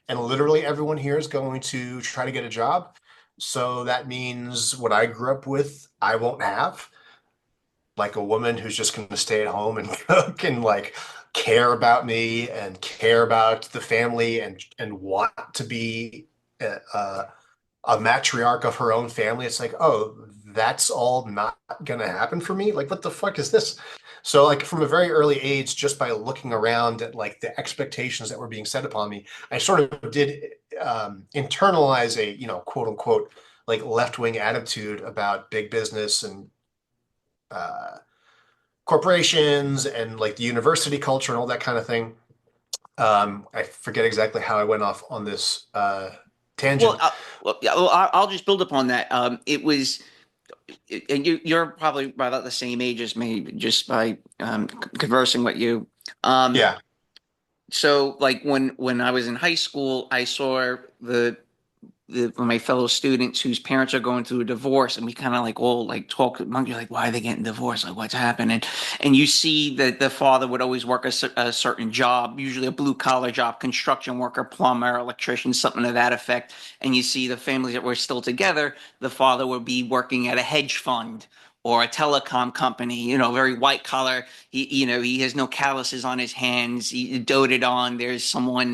and literally everyone here is going to try to get a job. So that means what I grew up with, I won't have like a woman who's just going to stay at home and cook and like care about me and care about the family and want to be a, a matriarch of her own family. It's like, oh, that's all not gonna happen for me. Like, what the fuck is this? So like from a very early age, just by looking around at like the expectations that were being set upon me, I sort of did internalize a, quote unquote, like left-wing attitude about big business and uh, corporations and like the university culture and all that kind of thing. I forget exactly how I went off on this Well, tangent. yeah, well, I'll just build upon that. It was, and you're probably about the same age as me, just by conversing with you. Um, Yeah, so, like when I was in high school, I saw my fellow students whose parents are going through a divorce, and we kind of like all like talk among you, like, why are they getting divorced? Like, what's happening? And you see that the father would always work a certain job, usually a blue collar job, construction worker, plumber, electrician, something to that effect. And you see the families that were still together, the father would be working at a hedge fund or a telecom company, very white collar. He has no calluses on his hands. He doted on. There's someone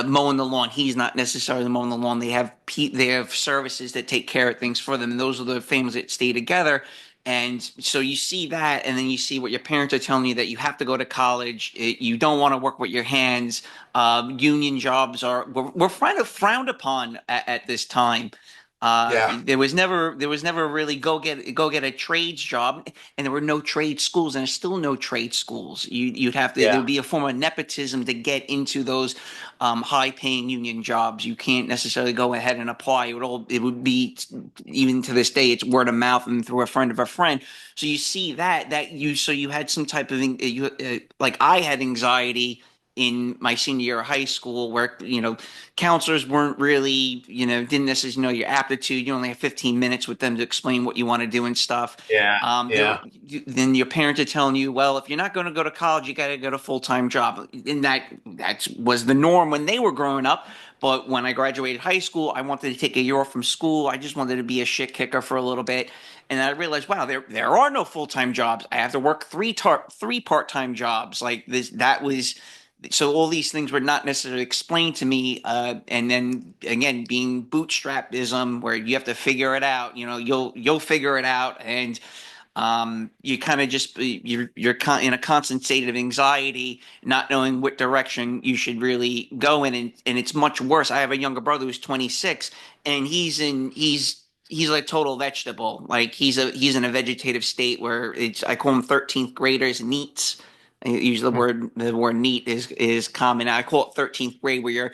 mowing the lawn. He's not necessarily mowing the lawn. They have services that take care of things for them. And those are the families that stay together. And so you see that, and then you see what your parents are telling you, that you have to go to college. You don't want to work with your hands. Union jobs were kind of frowned upon at this time. yeah, There was never really go get a trades job, and there were no trade schools, and there's still no trade schools. You'd have to, there yeah, would be a form of nepotism to get into those high paying union jobs. You can't necessarily go ahead and apply. It would be, even to this day, it's word of mouth and through a friend of a friend. So you see so you had some type of like I had anxiety in my senior year of high school, where counselors weren't really, didn't necessarily know your aptitude. You only have 15 minutes with them to explain what you want to do and stuff. yeah, yeah, Then your parents are telling you, well, if you're not going to go to college, you got to get a full-time job. And that was the norm when they were growing up. But when I graduated high school, I wanted to take a year off from school. I just wanted to be a shit kicker for a little bit. And I realized, wow, there are no full-time jobs. I have to work three part-time jobs. Like this, that was, so all these things were not necessarily explained to me, and then again, being bootstrapism, where you have to figure it out. You'll figure it out, and you kind of just in a constant state of anxiety, not knowing what direction you should really go in, and it's much worse. I have a younger brother who's 26, and he's like total vegetable. Like he's in a vegetative state where I call them 13th graders, neats. Usually the word neat is common. I call it 13th grade, where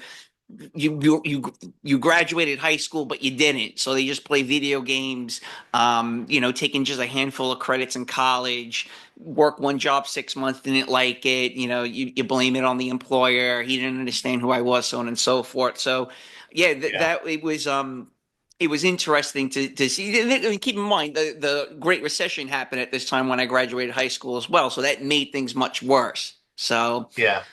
you graduated high school but you didn't, so they just play video games, taking just a handful of credits in college, work one job 6 months, didn't like it, you blame it on the employer. He didn't understand who I was, so on and so forth. So yeah, yeah. that it was interesting to see. I mean, keep in mind the Great Recession happened at this time when I graduated high school as well, so that made things much worse. So Yeah.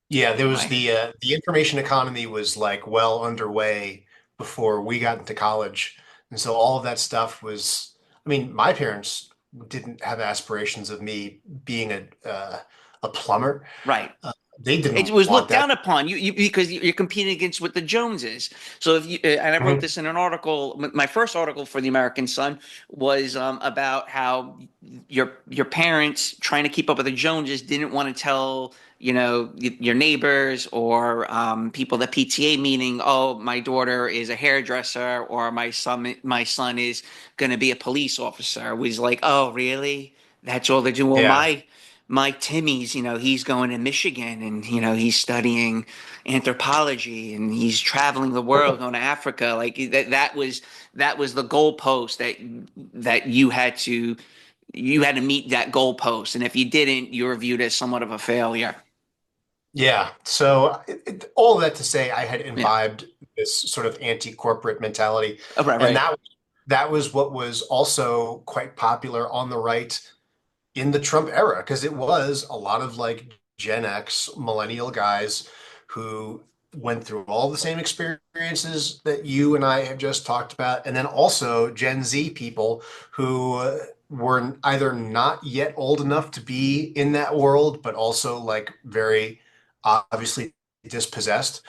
Yeah, there was anyway. the information economy was like well underway before we got into college. And so all of that stuff was, I mean, my parents didn't have aspirations of me being a plumber. Right. They It didn't was want looked that. down upon you because you're competing against what the Joneses. So if you and I wrote Mhm. this in an article. My first article for the American Sun was about how your parents, trying to keep up with the Joneses, didn't want to tell your neighbors or people at PTA meeting, oh, my daughter is a hairdresser, or my son is going to be a police officer. It was like, oh, really? That's all they're doing. Well, Yeah. my Timmy's, he's going to Michigan, and, he's studying anthropology, and he's traveling the world, going to Africa. Like that was the goalpost that you had to meet that goalpost. And if you didn't, you were viewed as somewhat of a failure. Yeah. So all of that to say, I had Yeah. imbibed this sort of anti-corporate mentality, Oh, right, and right. that was what was also quite popular on the right in the Trump era, because it was a lot of like Gen X millennial guys who went through all the same experiences that you and I have just talked about, and then also Gen Z people who were either not yet old enough to be in that world, but also like very obviously dispossessed,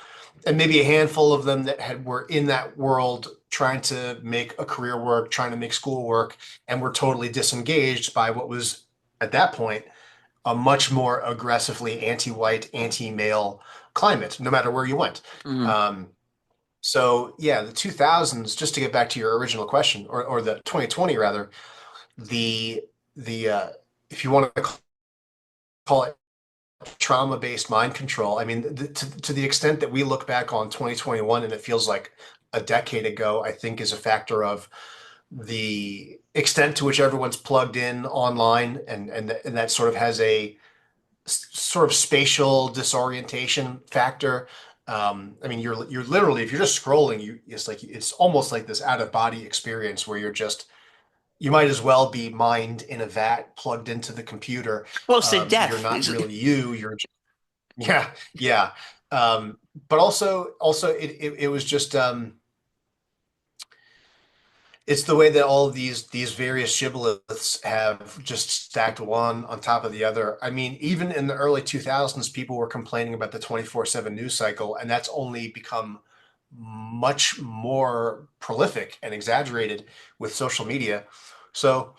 and maybe a handful of them that were in that world trying to make a career work, trying to make school work, and were totally disengaged by what was at that point a much more aggressively anti-white, anti-male climate, no matter where you went. Mhm. So yeah, the 2000s, just to get back to your original question, or the 2020 rather, the the if you want to call it trauma-based mind control, I mean, to the extent that we look back on 2021 and it feels like a decade ago, I think is a factor of the extent to which everyone's plugged in online, and that sort of has a sort of spatial disorientation factor. I mean, you're literally, if you're just scrolling, it's almost like this out of body experience where you might as well be mind in a vat plugged into the computer. Close to You're death. not really you. Yeah, yeah. But also it was just it's the way that all of these various shibboleths have just stacked one on top of the other. I mean, even in the early 2000s, people were complaining about the 24/7 news cycle, and that's only become much more prolific and exaggerated with social media. So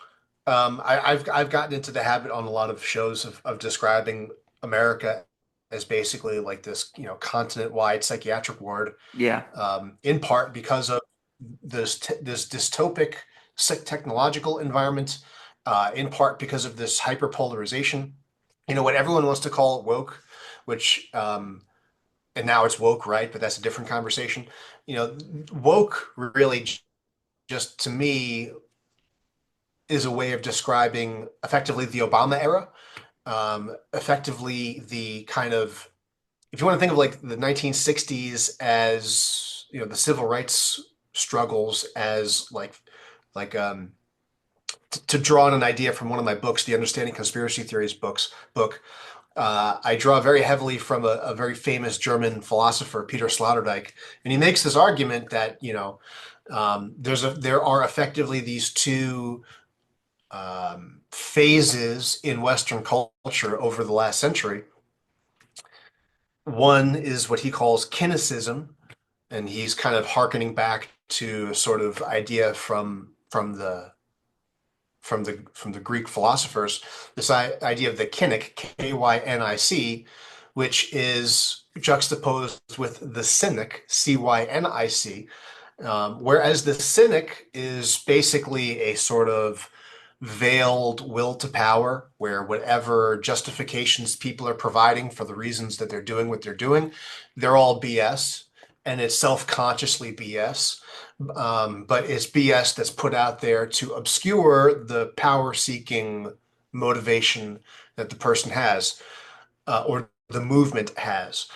I've gotten into the habit on a lot of shows of describing America as basically like this, continent-wide psychiatric ward, Yeah. in part because of this dystopic technological environment, in part because of this hyperpolarization. What everyone wants to call woke, which and now it's woke, right? But that's a different conversation. Woke really just to me is a way of describing effectively the Obama era, effectively the kind of, if you want to think of like the 1960s as the civil rights struggles as like to draw on an idea from one of my books, the Understanding Conspiracy Theories book. I draw very heavily from a very famous German philosopher, Peter Sloterdijk, and he makes this argument that there are effectively these two phases in Western culture over the last century. One is what he calls kineticism, and he's kind of hearkening back to a sort of idea from the Greek philosophers, this idea of the kynic, K-Y-N-I-C, which is juxtaposed with the cynic, C-Y-N-I-C. Whereas the cynic is basically a sort of veiled will to power, where whatever justifications people are providing for the reasons that they're doing what they're doing, they're all BS, and it's self-consciously BS. But it's BS that's put out there to obscure the power-seeking motivation that the person has, or the movement has.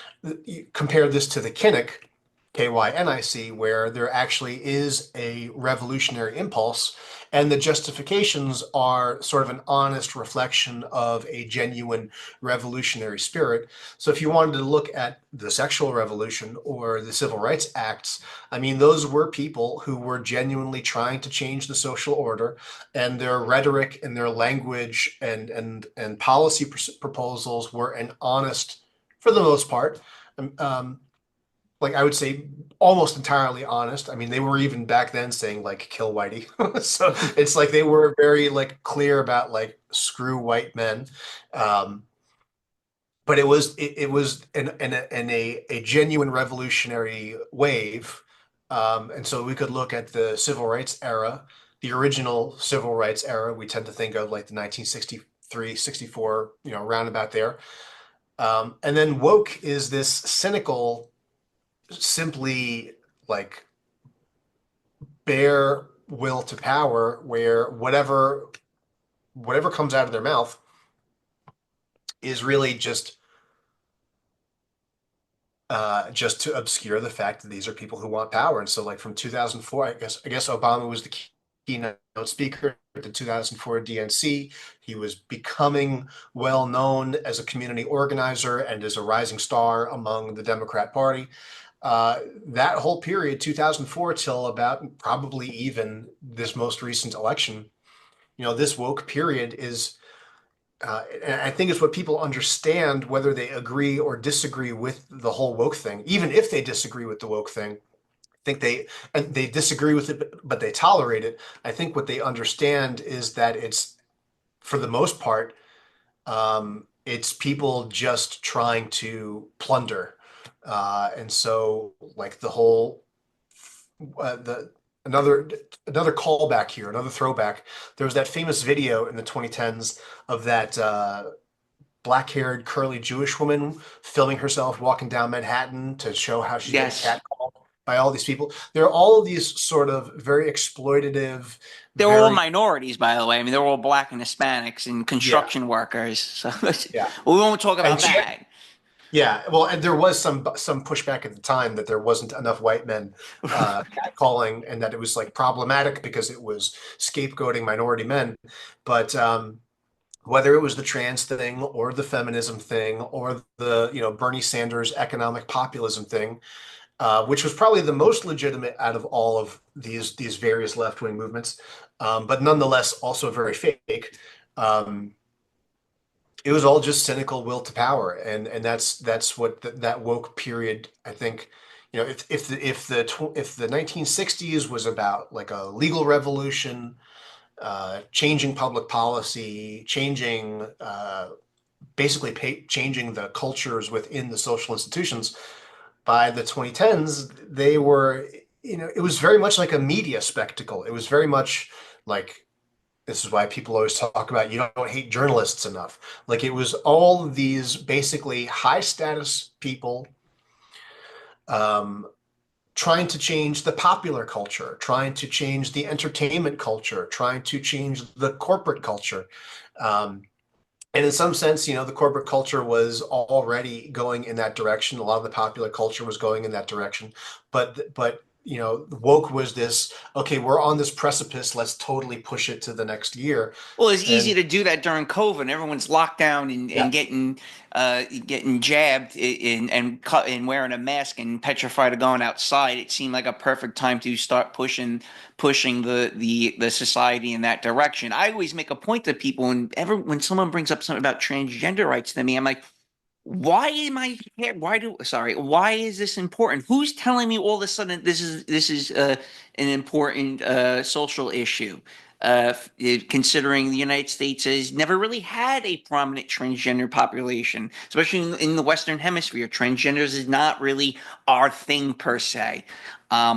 You compare this to the Kinnick, K-Y-N-I-C, where there actually is a revolutionary impulse, and the justifications are sort of an honest reflection of a genuine revolutionary spirit. So if you wanted to look at the sexual revolution or the civil rights acts, I mean, those were people who were genuinely trying to change the social order, and their rhetoric and their language and policy proposals were an honest, for the most part, like I would say almost entirely honest. I mean, they were even back then saying like kill whitey. So it's like they were very like clear about like screw white men. But it was a genuine revolutionary wave. And so we could look at the civil rights era, the original civil rights era. We tend to think of like the 1963, 64, roundabout there. And then woke is this cynical, simply like bare will to power, where whatever comes out of their mouth is really just to obscure the fact that these are people who want power. And so like from 2004, I guess Obama was the keynote speaker at the 2004 DNC. He was becoming well known as a community organizer and as a rising star among the Democrat Party. That whole period, 2004 till about probably even this most recent election, this woke period is, and I think it's what people understand, whether they agree or disagree with the whole woke thing. Even if they disagree with the woke thing, think they disagree with it, but they tolerate it. I think what they understand is that it's, for the most part, it's people just trying to plunder. And so like the whole the another another callback here, another throwback. There was that famous video in the 2010s of that black-haired curly Jewish woman filming herself walking down Manhattan to show how she's getting Yes. catcalled by all these people. There are all of these sort of very exploitative, They're all very, minorities, by the way. I mean, they're all black and Hispanics and yeah, construction workers. So yeah. we won't talk And about that. yeah, well, and there was some pushback at the time that there wasn't enough white men catcalling, and that it was like problematic because it was scapegoating minority men. But whether it was the trans thing or the feminism thing or the, Bernie Sanders economic populism thing, which was probably the most legitimate out of all of these various left-wing movements, but nonetheless also very fake. Um, it was all just cynical will to power, and that's what that woke period, I think. If the 1960s was about like a legal revolution, changing public policy, changing basically changing the cultures within the social institutions, by the 2010s they were, it was very much like a media spectacle. It was very much like, this is why people always talk about you don't hate journalists enough. Like, it was all these basically high status people um, trying to change the popular culture, trying to change the entertainment culture, trying to change the corporate culture. Um, and in some sense, the corporate culture was already going in that direction. A lot of the popular culture was going in that direction. But woke was this, okay, we're on this precipice, let's totally push it to the next year. Well, it's easy And to do that during COVID. Everyone's locked down and yeah, getting jabbed and wearing a mask and petrified of going outside. It seemed like a perfect time to start pushing the society in that direction. I always make a point to people when someone brings up something about transgender rights to me, I'm like, why am I here? Why is this important? Who's telling me all of a sudden this is an important social issue? Considering the United States has never really had a prominent transgender population, especially in the Western Hemisphere. Transgenders is not really our thing per se.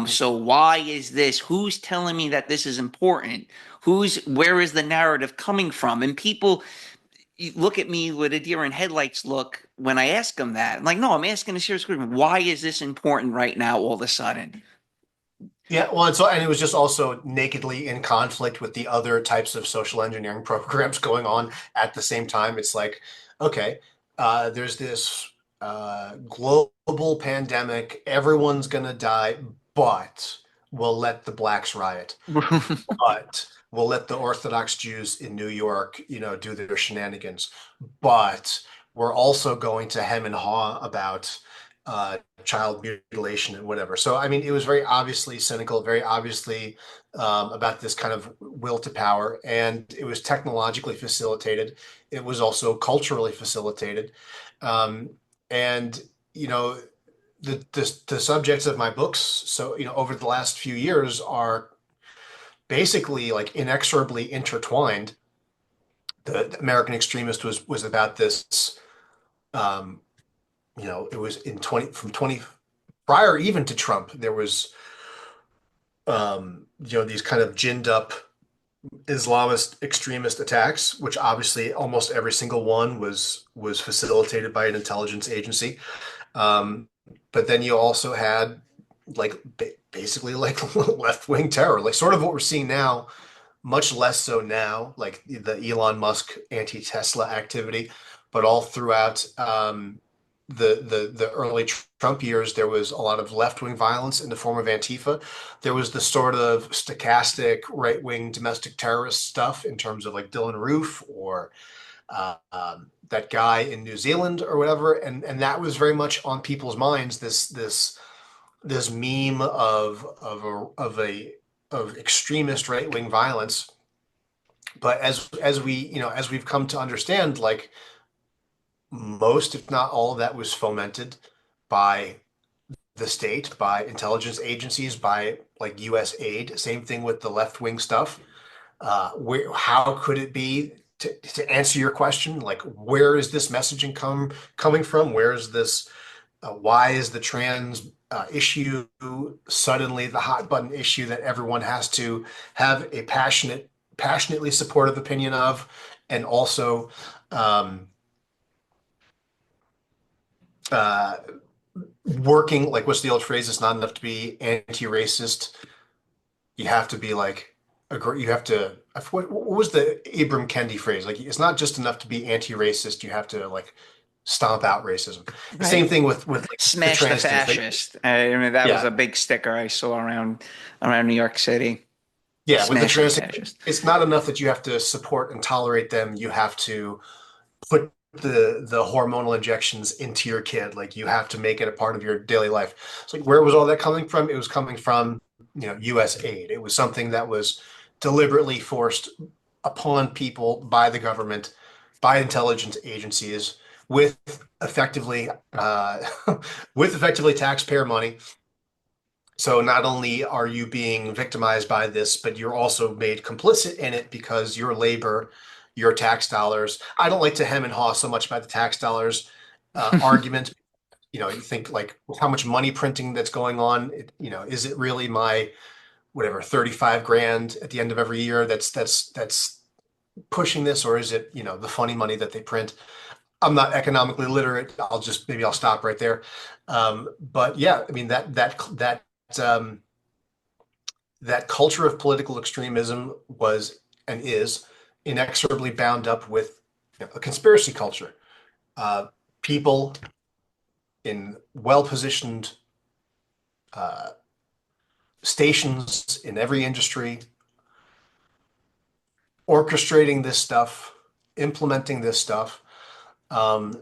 So why is this? Who's telling me that this is important? Where is the narrative coming from? And people you look at me with a deer in headlights look when I ask them that. I'm like, no, I'm asking a serious question. Why is this important right now all of a sudden? yeah, well, and it was just also nakedly in conflict with the other types of social engineering programs going on at the same time. It's like, okay, there's this global pandemic, everyone's gonna die, but we'll let the blacks riot. But we'll let the Orthodox Jews in New York, do their shenanigans. But we're also going to hem and haw about child mutilation and whatever. So, I mean, it was very obviously cynical, very obviously about this kind of will to power, and it was technologically facilitated. It was also culturally facilitated, um, and you know, the subjects of my books. So, over the last few years are basically like inexorably intertwined. The American Extremist was about this. Um, it was in 20 prior even to Trump. There was these kind of ginned up Islamist extremist attacks, which obviously almost every single one was facilitated by an intelligence agency. But then you also had like basically like left wing terror, like sort of what we're seeing now, much less so now, like the Elon Musk anti-Tesla activity, but all throughout the early Trump years, there was a lot of left-wing violence in the form of Antifa. There was the sort of stochastic right-wing domestic terrorist stuff in terms of like Dylan Roof or that guy in New Zealand or whatever, and that was very much on people's minds. This meme of extremist right-wing violence. But as we've come to understand, like most, if not all of that was fomented by the state, by intelligence agencies, by like US aid. Same thing with the left-wing stuff. How could it be, to answer your question, like where is this messaging coming from? Where is this? Why is the trans issue suddenly the hot button issue that everyone has to have a passionately supportive opinion of, and also uh, working, like, what's the old phrase? It's not enough to be anti-racist. You have to be like, agree. You have to. What was the Ibram Kendi phrase? Like, it's not just enough to be anti-racist. You have to like stomp out racism. The same thing with like, the Smash the trans things. fascist. I mean, that was Yeah, a big sticker I saw around New York City. yeah. With the Smash the trans, fascist. it's not enough that you have to support and tolerate them. You have to put the hormonal injections into your kid. Like, you have to make it a part of your daily life. It's like, where was all that coming from? It was coming from, US aid. It was something that was deliberately forced upon people by the government, by intelligence agencies, with effectively with effectively taxpayer money. So not only are you being victimized by this, but you're also made complicit in it because your labor, your tax dollars. I don't like to hem and haw so much about the tax dollars argument. You think like how much money printing that's going on. Is it really my whatever 35 grand at the end of every year that's pushing this, or is it the funny money that they print? I'm not economically literate. Maybe I'll stop right there. But yeah, I mean um, that culture of political extremism was and is inexorably bound up with a conspiracy culture. People in well-positioned uh, stations in every industry orchestrating this stuff, implementing this stuff, and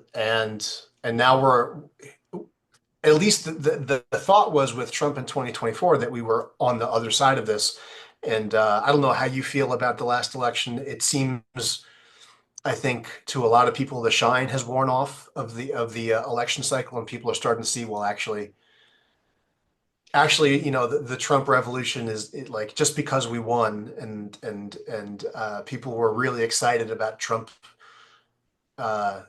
now we're, at least the thought was with Trump in 2024 that we were on the other side of this. And I don't know how you feel about the last election. It seems, I think, to a lot of people, the shine has worn off of the election cycle, and people are starting to see, well, actually, the Trump revolution like, just because we won and people were really excited about Trump uh,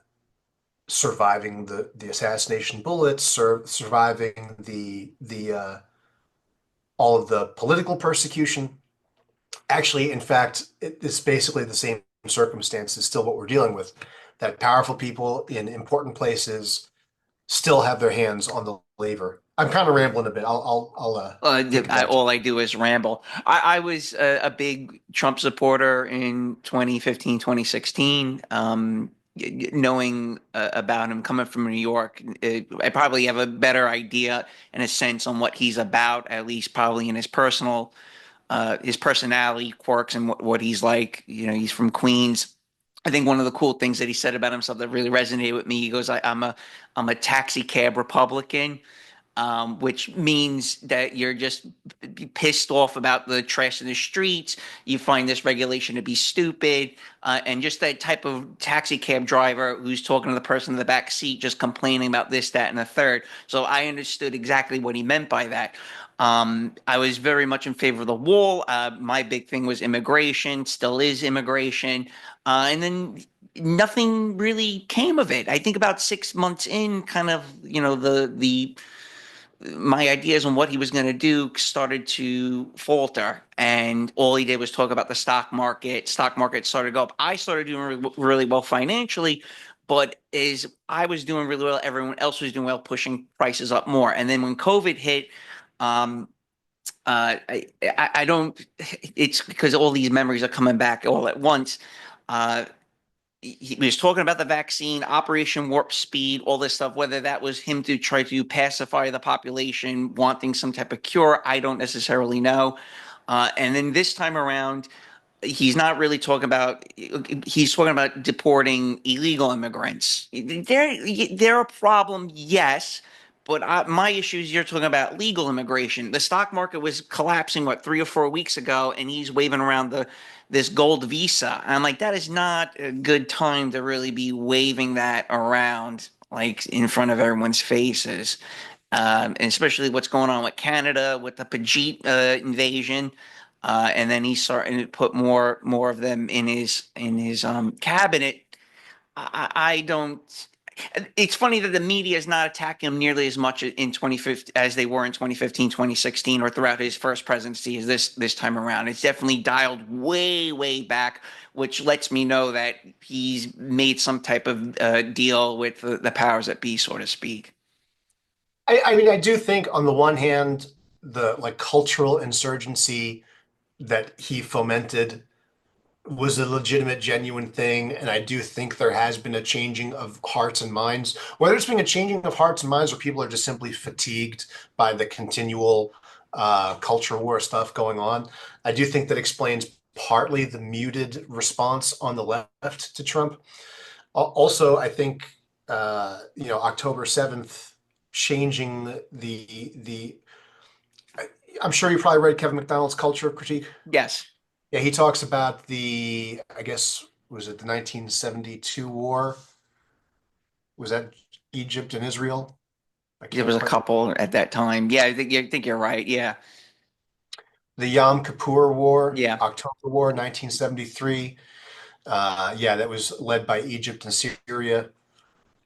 surviving the assassination bullets, surviving the all of the political persecution. Actually, in fact, it's basically the same circumstances, still what we're dealing with. That powerful people in important places still have their hands on the lever. I'm kind of rambling a bit. I'll kick it back to All I do is ramble. I was a big Trump supporter in 2015, 2016. Knowing about him coming from New York, I probably have a better idea and a sense on what he's about, at least probably in his personality quirks and what he's like. He's from Queens. I think one of the cool things that he said about himself that really resonated with me, he goes, I'm a taxi cab Republican, which means that you're just pissed off about the trash in the streets. You find this regulation to be stupid, and just that type of taxi cab driver who's talking to the person in the back seat, just complaining about this, that, and the third. So I understood exactly what he meant by that. I was very much in favor of the wall. My big thing was immigration, still is immigration. And then nothing really came of it. I think about 6 months in, kind of, the my ideas on what he was going to do started to falter, and all he did was talk about the stock market. Stock market started to go up. I started doing really well financially, but as I was doing really well, everyone else was doing well, pushing prices up more. And then when COVID hit, um, I don't. It's because all these memories are coming back all at once. Uh, he was talking about the vaccine, Operation Warp Speed, all this stuff, whether that was him to try to pacify the population, wanting some type of cure, I don't necessarily know. And then this time around, he's talking about deporting illegal immigrants. They're a problem, yes, but my issue is you're talking about legal immigration. The stock market was collapsing, 3 or 4 weeks ago, and he's waving around this gold visa. And I'm like, that is not a good time to really be waving that around like in front of everyone's faces. and especially what's going on with Canada with the Pajit invasion. And then he started to put more of them in his cabinet. I don't. It's funny that the media is not attacking him nearly as much in 2015 as they were in 2015, 2016, or throughout his first presidency as this time around. It's definitely dialed way back, which lets me know that he's made some type of deal with the powers that be, so to speak. I mean, I do think on the one hand, the like cultural insurgency that he fomented was a legitimate, genuine thing. And I do think there has been a changing of hearts and minds, whether it's been a changing of hearts and minds or people are just simply fatigued by the continual culture war stuff going on. I do think that explains partly the muted response on the left to Trump. Also, I think October 7th changing the I'm sure you probably read Kevin McDonald's Culture Critique. Yes, Yeah, he talks about I guess, was it the 1972 war? Was that Egypt and Israel? I there can't was a quite. couple at that time. Yeah, I think you're right. Yeah, The Yom Kippur War, yeah. October War, 1973. Yeah, that was led by Egypt and Syria.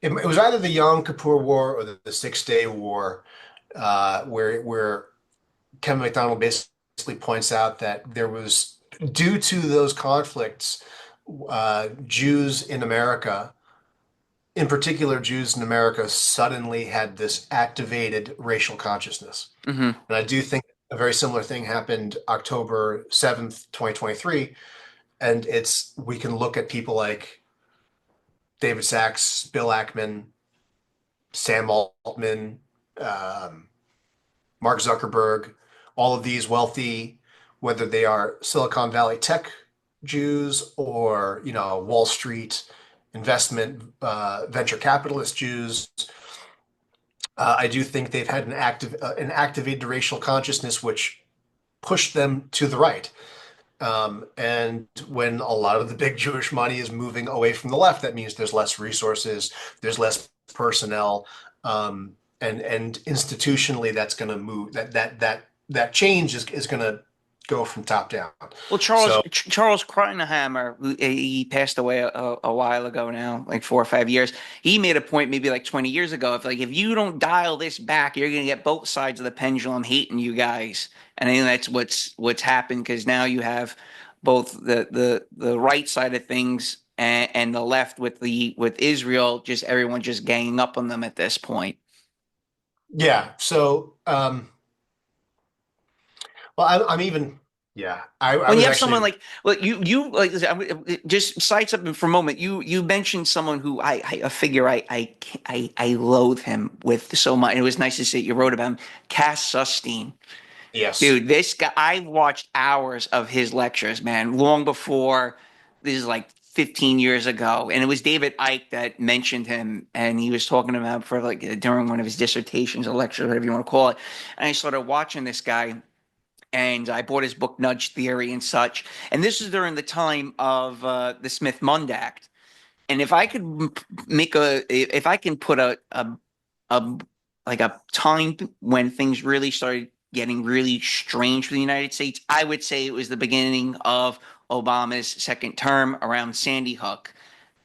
It was either the Yom Kippur War or the Six-Day War, where Kevin McDonald basically points out that there was, due to those conflicts, Jews in America, in particular Jews in America, suddenly had this activated racial consciousness. Hmm. And I do think a very similar thing happened October 7th, 2023. And we can look at people like David Sachs, Bill Ackman, Sam Altman, um, Mark Zuckerberg, all of these wealthy, whether they are Silicon Valley tech Jews or Wall Street investment venture capitalist Jews. I do think they've had an activated racial consciousness which pushed them to the right. And when a lot of the big Jewish money is moving away from the left, that means there's less resources, there's less personnel, and institutionally, that's going to move. That change is going to go from top down. Well, So Charles Krauthammer, he passed away a while ago now, like 4 or 5 years. He made a point maybe like 20 years ago, if you don't dial this back, you're going to get both sides of the pendulum hating you guys. And I think that's what's happened, because now you have both the right side of things and the left with Israel, just everyone just ganging up on them at this point. yeah, so well, I'm even yeah. I When you was have someone actually like, well, you like, just side something for a moment. You mentioned someone who I figure I loathe him with so much. It was nice to see you wrote about him, Cass Sustein. yes. Dude, this guy, I watched hours of his lectures, man, long before. This is like 15 years ago, and it was David Icke that mentioned him, and he was talking about for like during one of his dissertations, a lecture, whatever you want to call it. And I started watching this guy, and I bought his book Nudge Theory and such. And this is during the time of the Smith-Mundt Act. And if I could if I can put a like a time when things really started getting really strange for the United States, I would say it was the beginning of Obama's second term around Sandy Hook,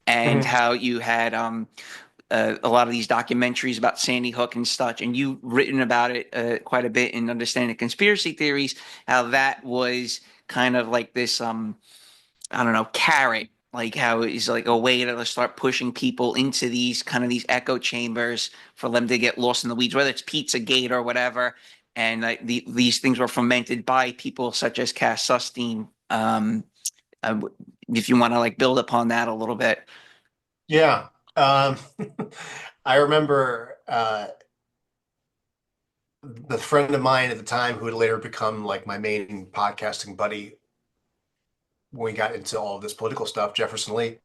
and Mhm. how you had a lot of these documentaries about Sandy Hook and such, and you've written about it quite a bit in Understanding Conspiracy Theories, how that was kind of like this, I don't know, carrot, like how it's like a way to start pushing people into these kind of these echo chambers for them to get lost in the weeds, whether it's Pizzagate or whatever. And these things were fomented by people such as Cass Sustein. Uh, if you want to like build upon that a little bit. Yeah. Um, I remember the friend of mine at the time who would later become like my main podcasting buddy when we got into all of this political stuff, Jefferson Lee.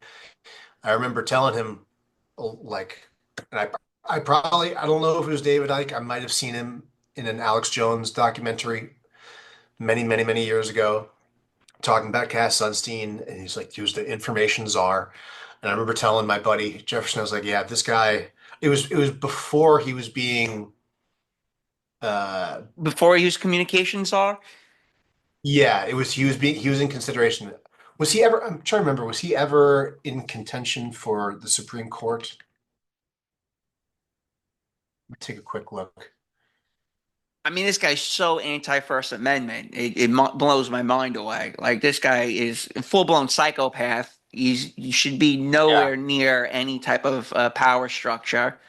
I remember telling him, like, and I don't know if it was David Icke. I might have seen him in an Alex Jones documentary many years ago, talking about Cass Sunstein, and he's like, he was the information czar. And I remember telling my buddy Jefferson, I was like, yeah, this guy. It was before he was being Before he was communications czar? Yeah, it was he was in consideration. Was he ever? I'm trying to remember. Was he ever in contention for the Supreme Court? Let me take a quick look. I mean, this guy's so anti-First Amendment. It blows my mind away. Like, this guy is a full-blown psychopath. He should be Yeah. nowhere near any type of power structure.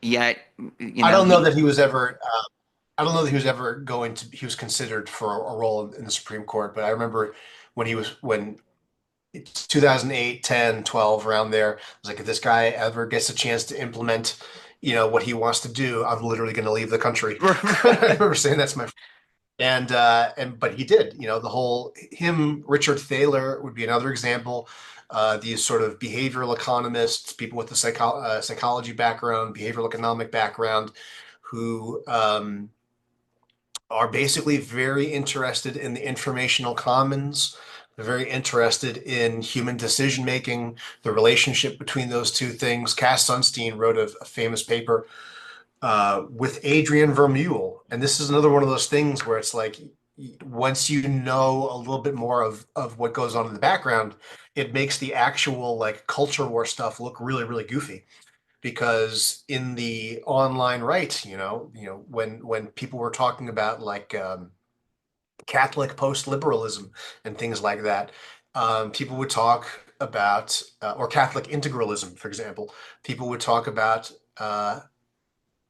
Yet, I don't know he that he was ever. I don't know that he was ever going to. He was considered for a role in the Supreme Court, but I remember when it's 2008, 10, 12, around there. I was like, if this guy ever gets a chance to implement, what he wants to do, I'm literally going to leave the country. I remember saying that's my but he did. The whole him, Richard Thaler would be another example. These sort of behavioral economists, people with the psychology background, behavioral economic background, who are basically very interested in the informational commons. They're very interested in human decision making, the relationship between those two things. Cass Sunstein wrote a famous paper with Adrian Vermeule, and this is another one of those things where it's like once you know a little bit more of what goes on in the background, it makes the actual like culture war stuff look really really goofy because in the online right, when people were talking about like Catholic post-liberalism and things like that, people would talk about or Catholic integralism, for example, people would talk about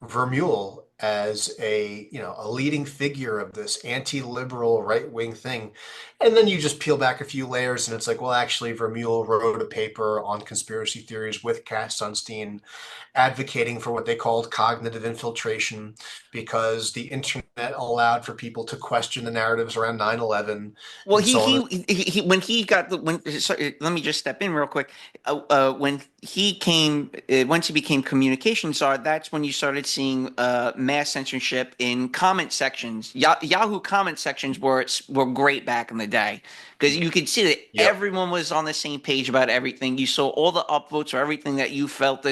Vermeule as a leading figure of this anti-liberal right-wing thing. And then you just peel back a few layers and it's like, well, actually, Vermeule wrote a paper on conspiracy theories with Cass Sunstein advocating for what they called cognitive infiltration because the internet allowed for people to question the narratives around 9/11 Well, and so on. when he got the when sorry, let me just step in real quick. When he came, once he became communications czar, that's when you started seeing mass censorship in comment sections. Yahoo comment sections were great back in the day because you could see that Yep. everyone was on the same page about everything. You saw all the upvotes or everything that you felt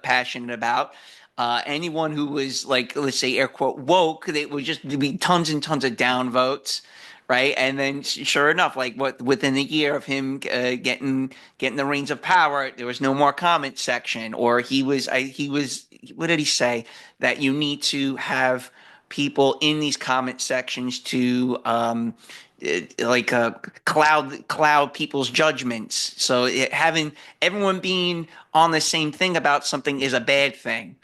passionate about. Anyone who was like, let's say, air quote woke, they would just be tons and tons of downvotes, right? And then, sure enough, like what within a year of him getting the reins of power, there was no more comment section, or he was what did he say that you need to have people in these comment sections to like cloud people's judgments. So having everyone being on the same thing about something is a bad thing.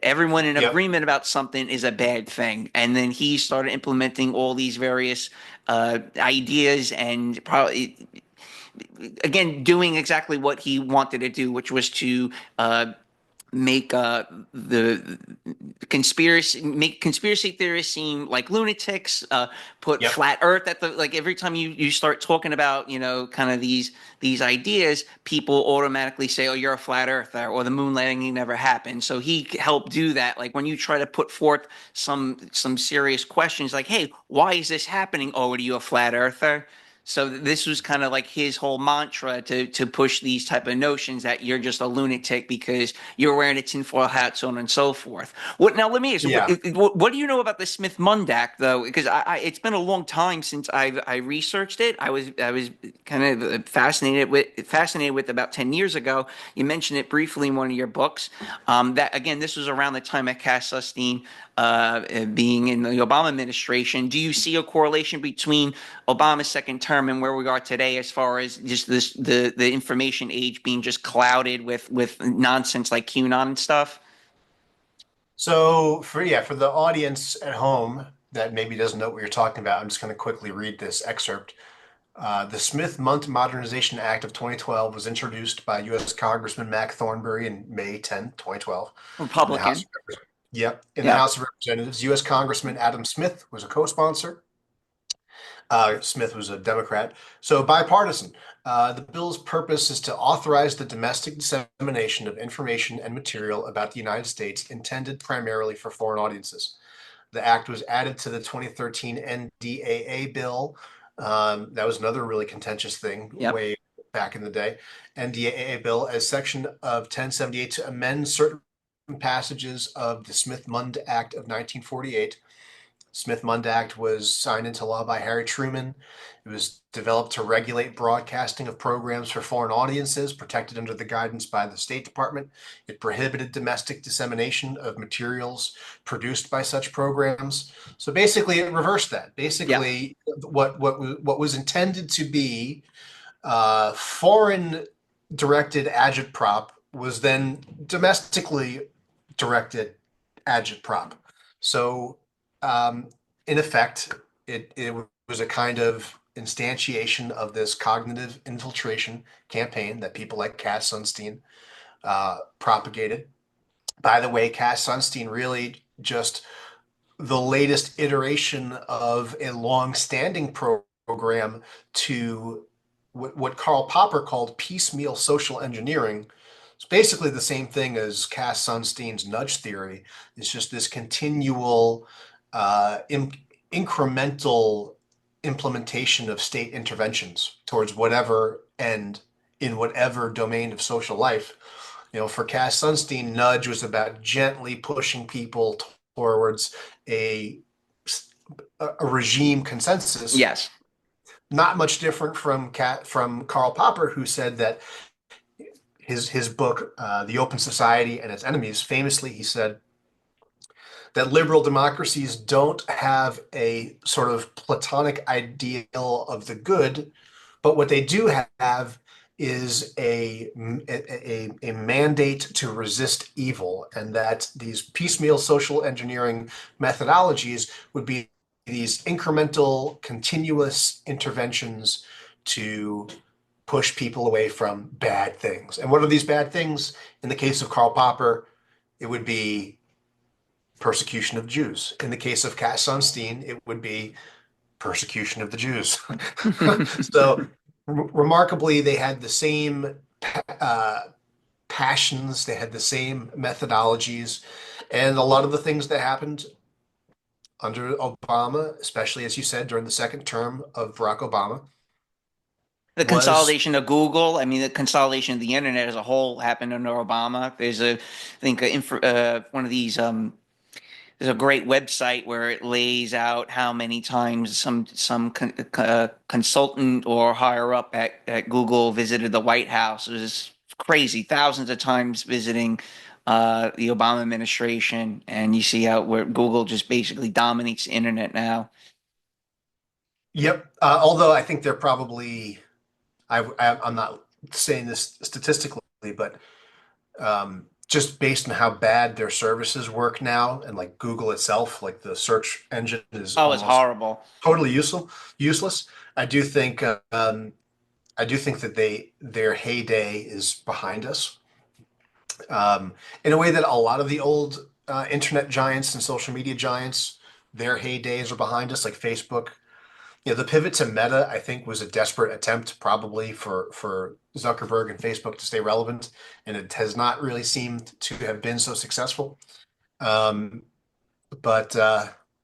Everyone in Yep. agreement about something is a bad thing. And then he started implementing all these various ideas and probably again doing exactly what he wanted to do, which was to make the make conspiracy theorists seem like lunatics, put Yep. flat earth at the like every time you start talking about kind of these ideas, people automatically say, oh, you're a flat earther, or the moon landing never happened. So he helped do that. Like when you try to put forth some serious questions like, hey, why is this happening? Oh, are you a flat earther? So this was kind of like his whole mantra to push these type of notions that you're just a lunatic because you're wearing a tinfoil hat, so on and so forth. What now? Let me ask you, Yeah. what do you know about the Smith-Mundt though? Because it's been a long time since I researched it. I was kind of fascinated with about 10 years ago. You mentioned it briefly in one of your books. That again, this was around the time of Cass Sunstein being in the Obama administration. Do you see a correlation between Obama's second term and where we are today, as far as just the information age being just clouded with nonsense like QAnon and stuff? So for the audience at home that maybe doesn't know what you're talking about, I'm just going to quickly read this excerpt. The Smith-Mundt Modernization Act of 2012 was introduced by U.S. Congressman Mac Thornberry in May 10, 2012, in the House Republican. of Representatives. Yep, in the Yeah. House of Representatives, U.S. Congressman Adam Smith was a co-sponsor. Smith was a Democrat, so bipartisan. The bill's purpose is to authorize the domestic dissemination of information and material about the United States intended primarily for foreign audiences. The act was added to the 2013 NDAA bill. That was another really contentious thing Yep. way back in the day. NDAA bill as section of 1078 to amend certain passages of the Smith-Mundt Act of 1948. Smith-Mundt Act was signed into law by Harry Truman. It was developed to regulate broadcasting of programs for foreign audiences, protected under the guidance by the State Department. It prohibited domestic dissemination of materials produced by such programs. So basically, it reversed that. Basically, what was intended to be foreign directed agitprop was then domestically directed agitprop. So, in effect, it was a kind of instantiation of this cognitive infiltration campaign that people like Cass Sunstein propagated. By the way, Cass Sunstein really just the latest iteration of a long-standing program to what Karl Popper called piecemeal social engineering. It's basically the same thing as Cass Sunstein's nudge theory. It's just this continual incremental implementation of state interventions towards whatever end in whatever domain of social life. For Cass Sunstein, nudge was about gently pushing people towards a regime consensus. Yes. Not much different from Karl Popper, who said that his book, The Open Society and Its Enemies, famously he said that liberal democracies don't have a sort of Platonic ideal of the good, but what they do have is a mandate to resist evil, and that these piecemeal social engineering methodologies would be these incremental, continuous interventions to push people away from bad things. And what are these bad things? In the case of Karl Popper, it would be persecution of Jews. In the case of Cass Sunstein, it would be persecution of the Jews. So remarkably, they had the same passions, they had the same methodologies, and a lot of the things that happened under Obama, especially as you said, during the second term of Barack Obama. The consolidation of Google, I mean, the consolidation of the internet as a whole happened under Obama. There's I think, one of these, there's a great website where it lays out how many times some consultant or higher up at Google visited the White House. It was crazy, thousands of times visiting the Obama administration, and you see how where Google just basically dominates the internet now. Yep. Although I think they're probably, I'm not saying this statistically, but just based on how bad their services work now, and like Google itself, like the search engine is Oh, it's almost horrible. totally useless. I do think that their heyday is behind us, in a way that a lot of the old internet giants and social media giants, their heydays are behind us, like Facebook. The pivot to Meta, I think, was a desperate attempt probably for Zuckerberg and Facebook to stay relevant, and it has not really seemed to have been so successful. But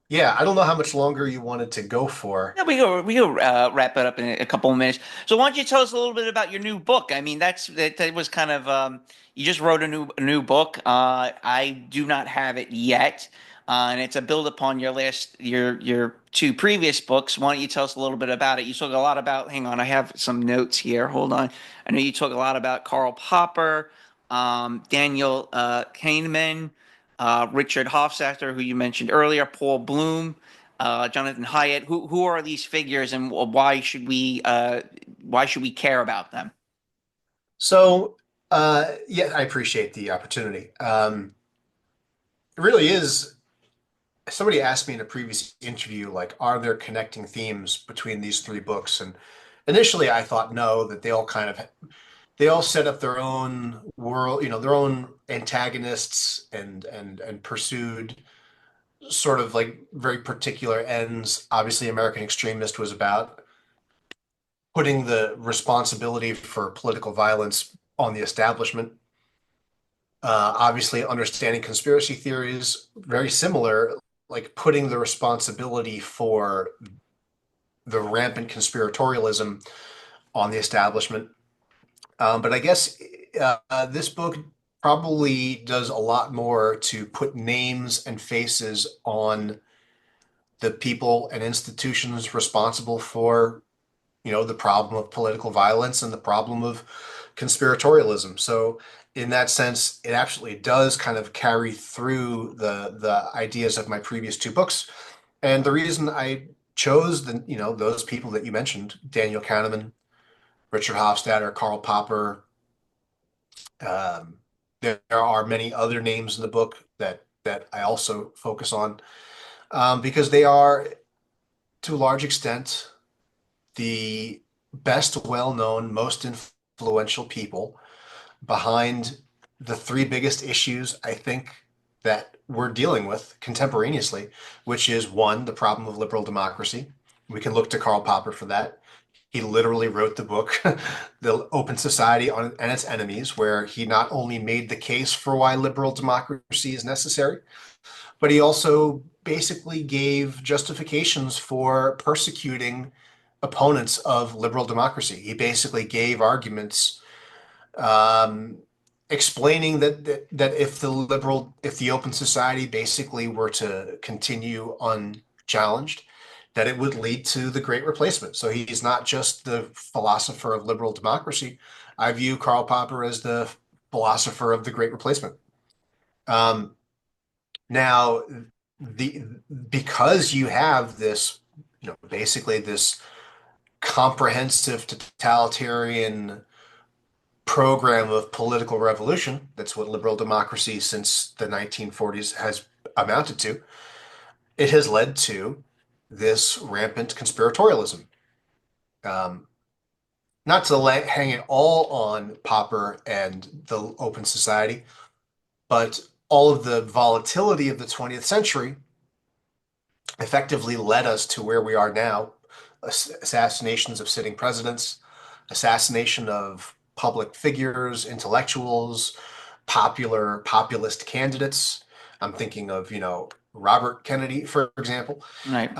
yeah, I don't know how much longer you wanted to go for. Yeah, we go wrap it up in a couple of minutes. So why don't you tell us a little bit about your new book? I mean, that was kind of you just wrote a new book. I do not have it yet, and it's a build upon your two previous books. Why don't you tell us a little bit about it? You talk a lot about. Hang on, I have some notes here. Hold on. I know you talk a lot about Karl Popper, Daniel Kahneman, Richard Hofstadter, who you mentioned earlier, Paul Bloom, Jonathan Haidt. Who are these figures, and why should we care about them? So yeah, I appreciate the opportunity. It really is. Somebody asked me in a previous interview, like, are there connecting themes between these three books? And initially, I thought no, that they all set up their own world, their own antagonists, and pursued sort of like very particular ends. Obviously, American Extremist was about putting the responsibility for political violence on the establishment. Obviously, understanding conspiracy theories, very similar, like putting the responsibility for the rampant conspiratorialism on the establishment. But I guess this book probably does a lot more to put names and faces on the people and institutions responsible for, the problem of political violence and the problem of conspiratorialism. So in that sense, it absolutely does kind of carry through the ideas of my previous two books. And the reason I chose those people that you mentioned, Daniel Kahneman, Richard Hofstadter, Karl Popper, um, there are many other names in the book that I also focus on, because they are, to a large extent, the best well-known, most influential people behind the three biggest issues I think that we're dealing with contemporaneously, which is one, the problem of liberal democracy. We can look to Karl Popper for that. He literally wrote the book, The Open Society and Its Enemies, where he not only made the case for why liberal democracy is necessary, but he also basically gave justifications for persecuting opponents of liberal democracy. He basically gave arguments, um, explaining that if the open society basically were to continue unchallenged, that it would lead to the Great Replacement. So he's not just the philosopher of liberal democracy. I view Karl Popper as the philosopher of the Great Replacement. Um, Now, the because you have this, basically this comprehensive totalitarian program of political revolution, that's what liberal democracy since the 1940s has amounted to, it has led to this rampant conspiratorialism. Um, Not to hang it all on Popper and the Open Society, but all of the volatility of the 20th century effectively led us to where we are now. Assassinations of sitting presidents, assassination of public figures, intellectuals, populist candidates. I'm thinking of, Robert Kennedy, for example. Right.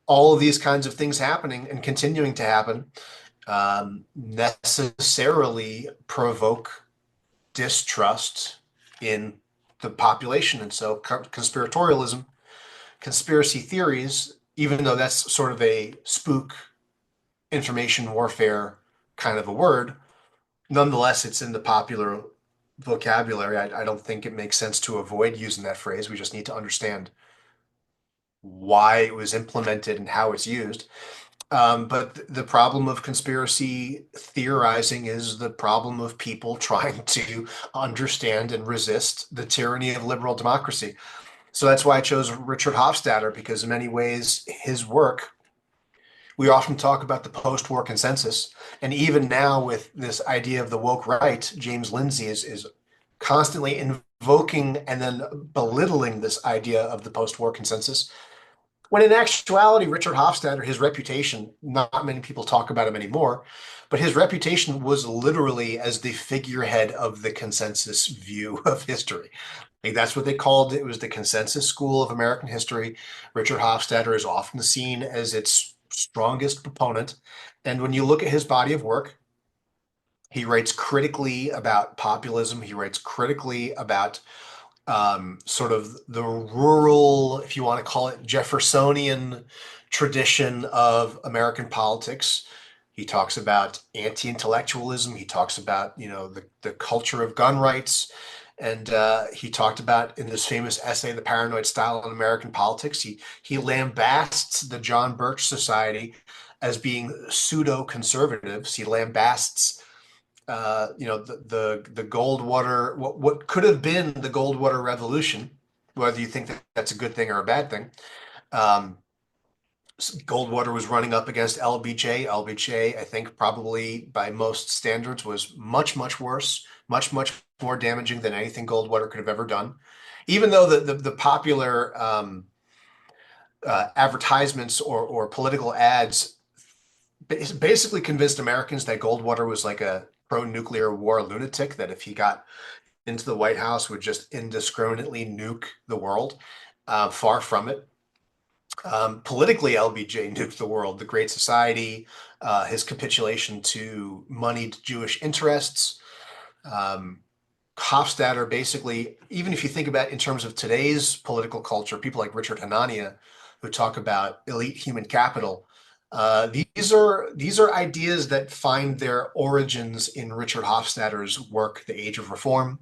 All of these kinds of things happening and continuing to happen, necessarily provoke distrust in the population. And so conspiratorialism, conspiracy theories, even though that's sort of a spook information warfare kind of a word, nonetheless, it's in the popular vocabulary. I don't think it makes sense to avoid using that phrase. We just need to understand why it was implemented and how it's used. But the problem of conspiracy theorizing is the problem of people trying to understand and resist the tyranny of liberal democracy. So that's why I chose Richard Hofstadter, because in many ways, his work, we often talk about the post-war consensus. And even now with this idea of the woke right, James Lindsay is constantly invoking and then belittling this idea of the post-war consensus. When in actuality, Richard Hofstadter, his reputation, not many people talk about him anymore, but his reputation was literally as the figurehead of the consensus view of history. Like, that's what they called it. It was the consensus school of American history. Richard Hofstadter is often seen as its strongest proponent. And when you look at his body of work, he writes critically about populism. He writes critically about sort of the rural, if you want to call it Jeffersonian tradition of American politics. He talks about anti-intellectualism. He talks about, the culture of gun rights. And he talked about in this famous essay, The Paranoid Style in American Politics, he lambasts the John Birch Society as being pseudo-conservatives. He lambasts the Goldwater, what could have been the Goldwater Revolution, whether you think that that's a good thing or a bad thing. Goldwater was running up against LBJ. LBJ, I think, probably by most standards, was much, much worse, much, much more damaging than anything Goldwater could have ever done. Even though the popular advertisements or political ads basically convinced Americans that Goldwater was like a pro-nuclear war lunatic, that if he got into the White House would just indiscriminately nuke the world. Far from it. Politically, LBJ nuked the world. The Great Society, his capitulation to moneyed Jewish interests, Hofstadter basically, even if you think about in terms of today's political culture, people like Richard Hanania, who talk about elite human capital, these are ideas that find their origins in Richard Hofstadter's work, The Age of Reform,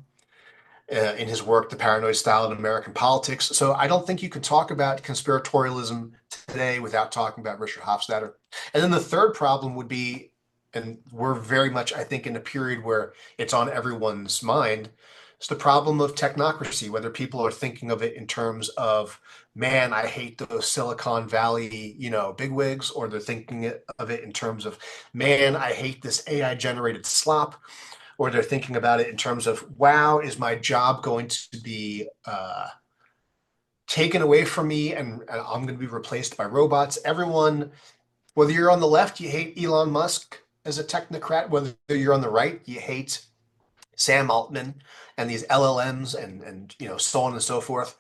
in his work, The Paranoid Style in American Politics. So I don't think you can talk about conspiratorialism today without talking about Richard Hofstadter. And then the third problem would be, and we're very much, I think, in a period where it's on everyone's mind, it's the problem of technocracy, whether people are thinking of it in terms of, man, I hate those Silicon Valley, bigwigs, or they're thinking of it in terms of, man, I hate this AI generated slop, or they're thinking about it in terms of, wow, is my job going to be taken away from me and I'm going to be replaced by robots? Everyone, whether you're on the left, you hate Elon Musk as a technocrat, whether you're on the right, you hate Sam Altman and these LLMs and so on and so forth.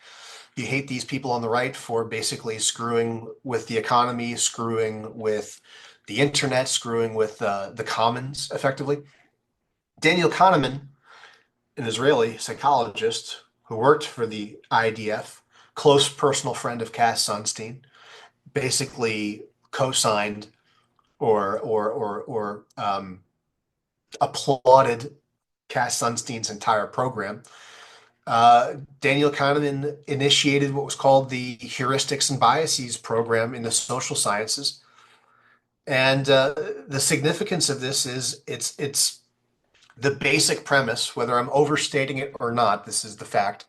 You hate these people on the right for basically screwing with the economy, screwing with the internet, screwing with the commons effectively. Daniel Kahneman, an Israeli psychologist who worked for the IDF, close personal friend of Cass Sunstein, basically co-signed or applauded Cass Sunstein's entire program. Daniel Kahneman initiated what was called the heuristics and biases program in the social sciences. And the significance of this is it's the basic premise, whether I'm overstating it or not, this is the fact.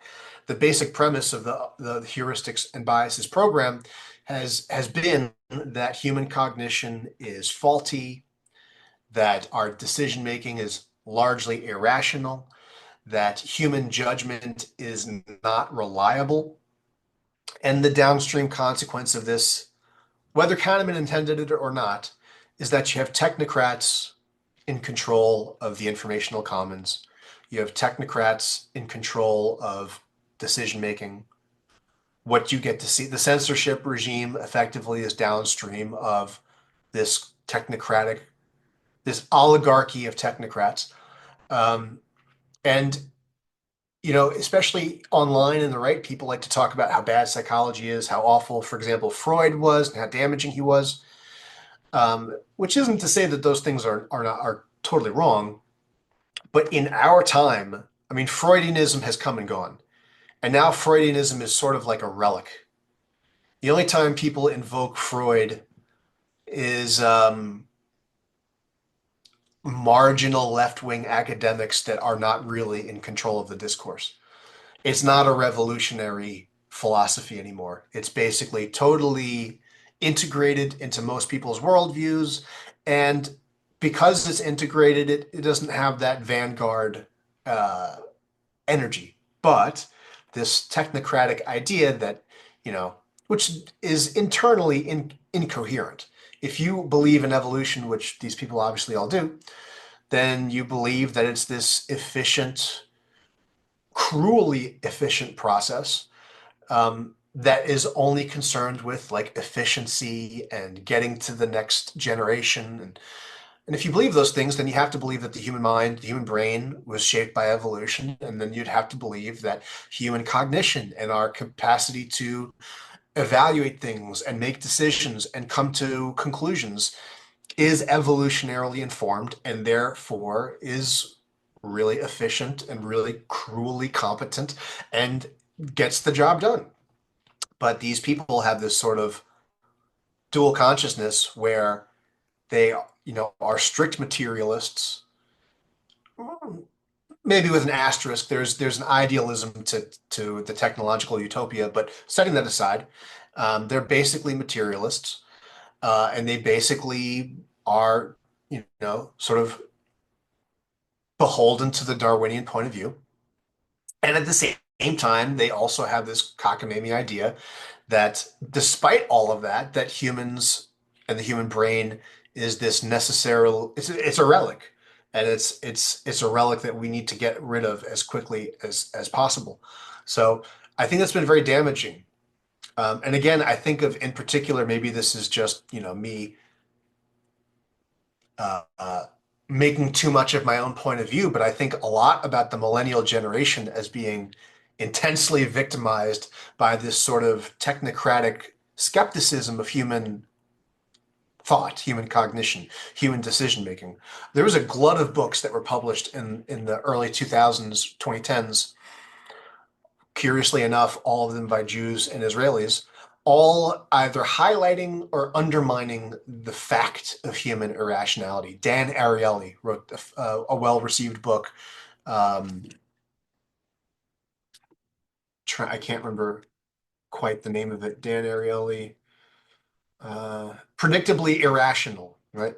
The basic premise of the heuristics and biases program has been that human cognition is faulty, that our decision making is largely irrational, that human judgment is not reliable. And the downstream consequence of this, whether Kahneman intended it or not, is that you have technocrats in control of the informational commons. You have technocrats in control of decision making. What you get to see, the censorship regime effectively is downstream of this technocratic, this oligarchy of technocrats. And especially online and the right, people like to talk about how bad psychology is, how awful, for example, Freud was, and how damaging he was. Which isn't to say that those things are totally wrong, but in our time, I mean, Freudianism has come and gone, and now Freudianism is sort of like a relic. The only time people invoke Freud is marginal left-wing academics that are not really in control of the discourse. It's not a revolutionary philosophy anymore. It's basically totally integrated into most people's worldviews. And because it's integrated, it doesn't have that vanguard energy. But this technocratic idea that, which is internally incoherent. If you believe in evolution, which these people obviously all do, then you believe that it's this efficient, cruelly efficient process that is only concerned with like efficiency and getting to the next generation. And if you believe those things, then you have to believe that the human mind, the human brain was shaped by evolution. And then you'd have to believe that human cognition and our capacity to evaluate things and make decisions and come to conclusions is evolutionarily informed and therefore is really efficient and really cruelly competent and gets the job done. But these people have this sort of dual consciousness where they, are strict materialists, maybe with an asterisk. There's an idealism to the technological utopia, but setting that aside, they're basically materialists, and they basically are, sort of beholden to the Darwinian point of view. And at the same time, they also have this cockamamie idea that despite all of that, that humans and the human brain is this necessary, it's a relic. And it's a relic that we need to get rid of as quickly as possible. So I think that's been very damaging. And again, I think of in particular, maybe this is just, me making too much of my own point of view, but I think a lot about the millennial generation as being intensely victimized by this sort of technocratic skepticism of human thought, human cognition, human decision making. There was a glut of books that were published in the early 2000s, 2010s, curiously enough, all of them by Jews and Israelis, all either highlighting or undermining the fact of human irrationality. Dan Ariely wrote a well-received book. I can't remember quite the name of it. Dan Ariely, Predictably Irrational, right?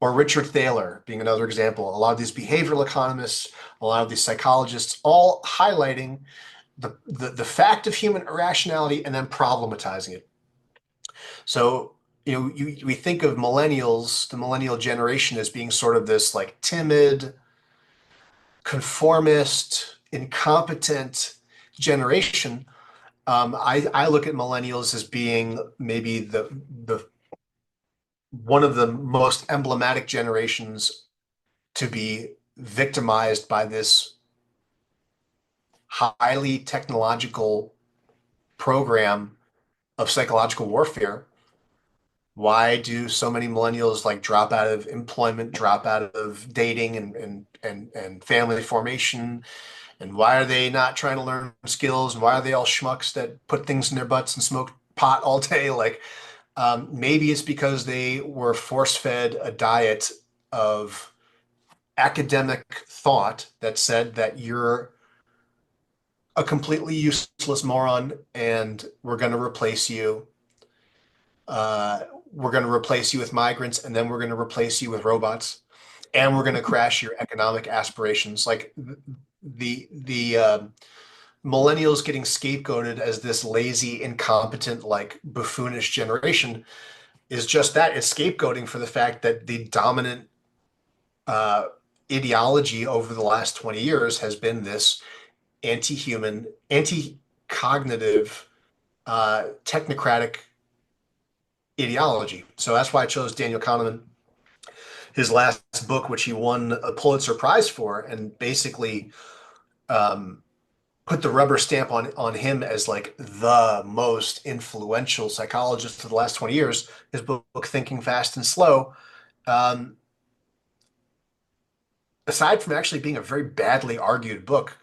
Or Richard Thaler being another example. A lot of these behavioral economists, a lot of these psychologists, all highlighting the fact of human irrationality and then problematizing it. So, we think of millennials, the millennial generation, as being sort of this like timid, conformist, incompetent generation. I look at millennials as being maybe the one of the most emblematic generations to be victimized by this highly technological program of psychological warfare. Why do so many millennials like drop out of employment, drop out of dating and family formation? And why are they not trying to learn skills? And why are they all schmucks that put things in their butts and smoke pot all day? Like, maybe it's because they were force-fed a diet of academic thought that said that you're a completely useless moron and we're going to replace you. We're going to replace you with migrants, and then we're going to replace you with robots, and we're going to crash your economic aspirations. Like the millennials getting scapegoated as this lazy, incompetent, like buffoonish generation is just that. It's scapegoating for the fact that the dominant ideology over the last 20 years has been this anti-human, anti-cognitive, technocratic ideology. So that's why I chose Daniel Kahneman, his last book, which he won a Pulitzer Prize for, and basically put the rubber stamp on him as like the most influential psychologist of the last 20 years. His book, Thinking Fast and Slow, aside from actually being a very badly argued book,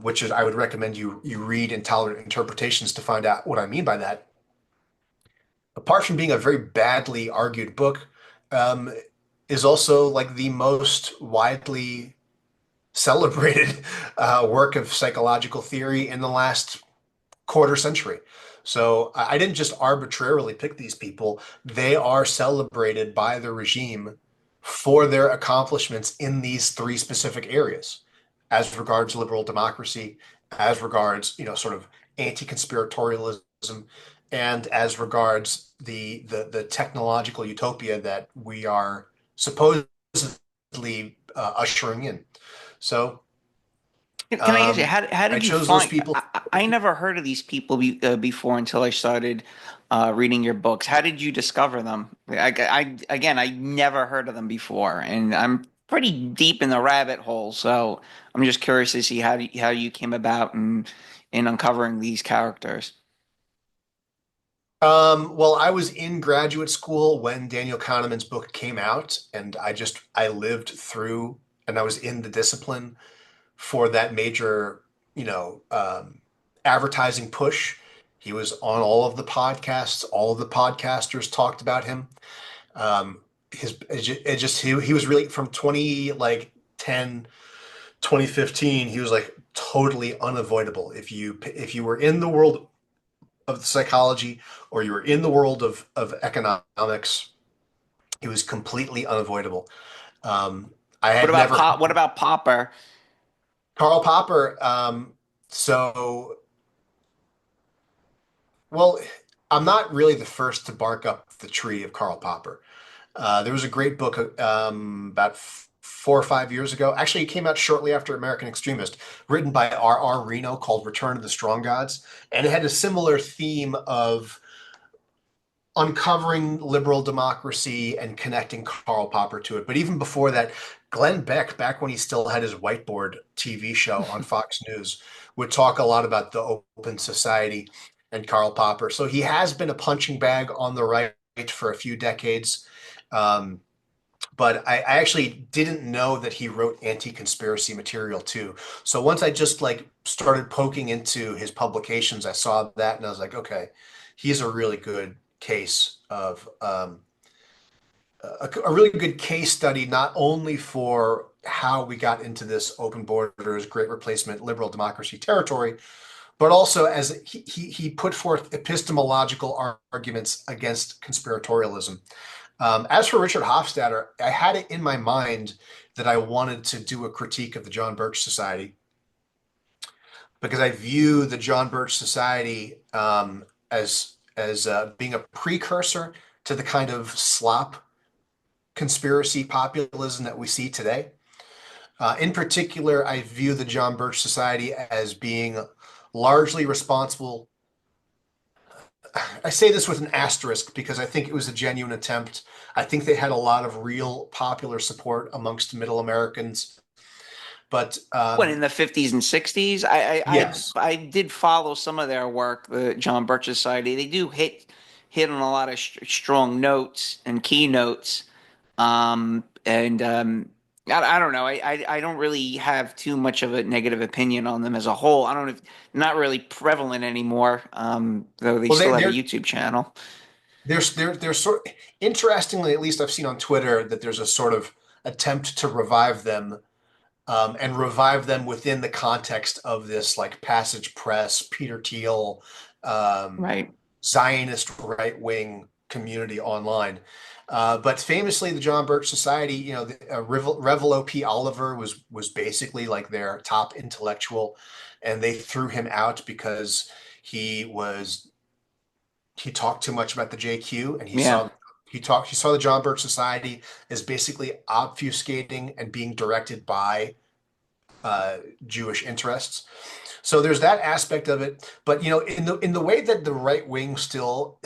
which is I would recommend you read Intolerant Interpretations to find out what I mean by that. Apart from being a very badly argued book, is also like the most widely celebrated work of psychological theory in the last quarter century. So I didn't just arbitrarily pick these people. They are celebrated by the regime for their accomplishments in these three specific areas, as regards liberal democracy, as regards, sort of anti-conspiratorialism, and as regards the technological utopia that we are supposedly ushering in. So Can I ask you, how I did you chose those find? people. I never heard of these people before until I started reading your books. How did you discover them? Again, I never heard of them before, and I'm pretty deep in the rabbit hole. So I'm just curious to see how you came about in uncovering these characters. Well, I was in graduate school when Daniel Kahneman's book came out, and I lived through, and I was in the discipline for that major, advertising push. He was on all of the podcasts. All of the podcasters talked about him. He was really from 2015, he was like totally unavoidable. If you were in the world of psychology or you were in the world of economics, he was completely unavoidable. I What had about never What about Popper? Karl Popper. So, well, I'm not really the first to bark up the tree of Karl Popper. There was a great book about 4 or 5 years ago. Actually, it came out shortly after American Extremist, written by R.R. Reno, called Return of the Strong Gods. And it had a similar theme of uncovering liberal democracy and connecting Karl Popper to it. But even before that, Glenn Beck, back when he still had his whiteboard TV show on Fox News, would talk a lot about the open society and Karl Popper. So he has been a punching bag on the right for a few decades. But I actually didn't know that he wrote anti-conspiracy material too. So once I just like started poking into his publications, I saw that and I was like, okay, he's a really good case of a really good case study, not only for how we got into this open borders, great replacement, liberal democracy territory, but also as he put forth epistemological arguments against conspiratorialism. As for Richard Hofstadter, I had it in my mind that I wanted to do a critique of the John Birch Society because I view the John Birch Society as being a precursor to the kind of slop conspiracy populism that we see today. In particular, I view the John Birch Society as being largely responsible. I say this with an asterisk because I think it was a genuine attempt. I think they had a lot of real popular support amongst middle Americans. But When in the 50s and 60s, yes, I did follow some of their work, the John Birch Society. They do hit on a lot of strong notes and keynotes. I don't know. I don't really have too much of a negative opinion on them as a whole. I don't know if not really prevalent anymore. Though they well, still have a YouTube channel. there's sort interestingly, at least I've seen on Twitter that there's a sort of attempt to revive them and revive them within the context of this like Passage Press, Peter Thiel, um, Right. Zionist right wing community online. But famously, the John Birch Society, Revelo P. Oliver was basically like their top intellectual, and they threw him out because he talked too much about the JQ, and Yeah. he saw the John Birch Society as basically obfuscating and being directed by Jewish interests. So there's that aspect of it. But in the way that the right wing still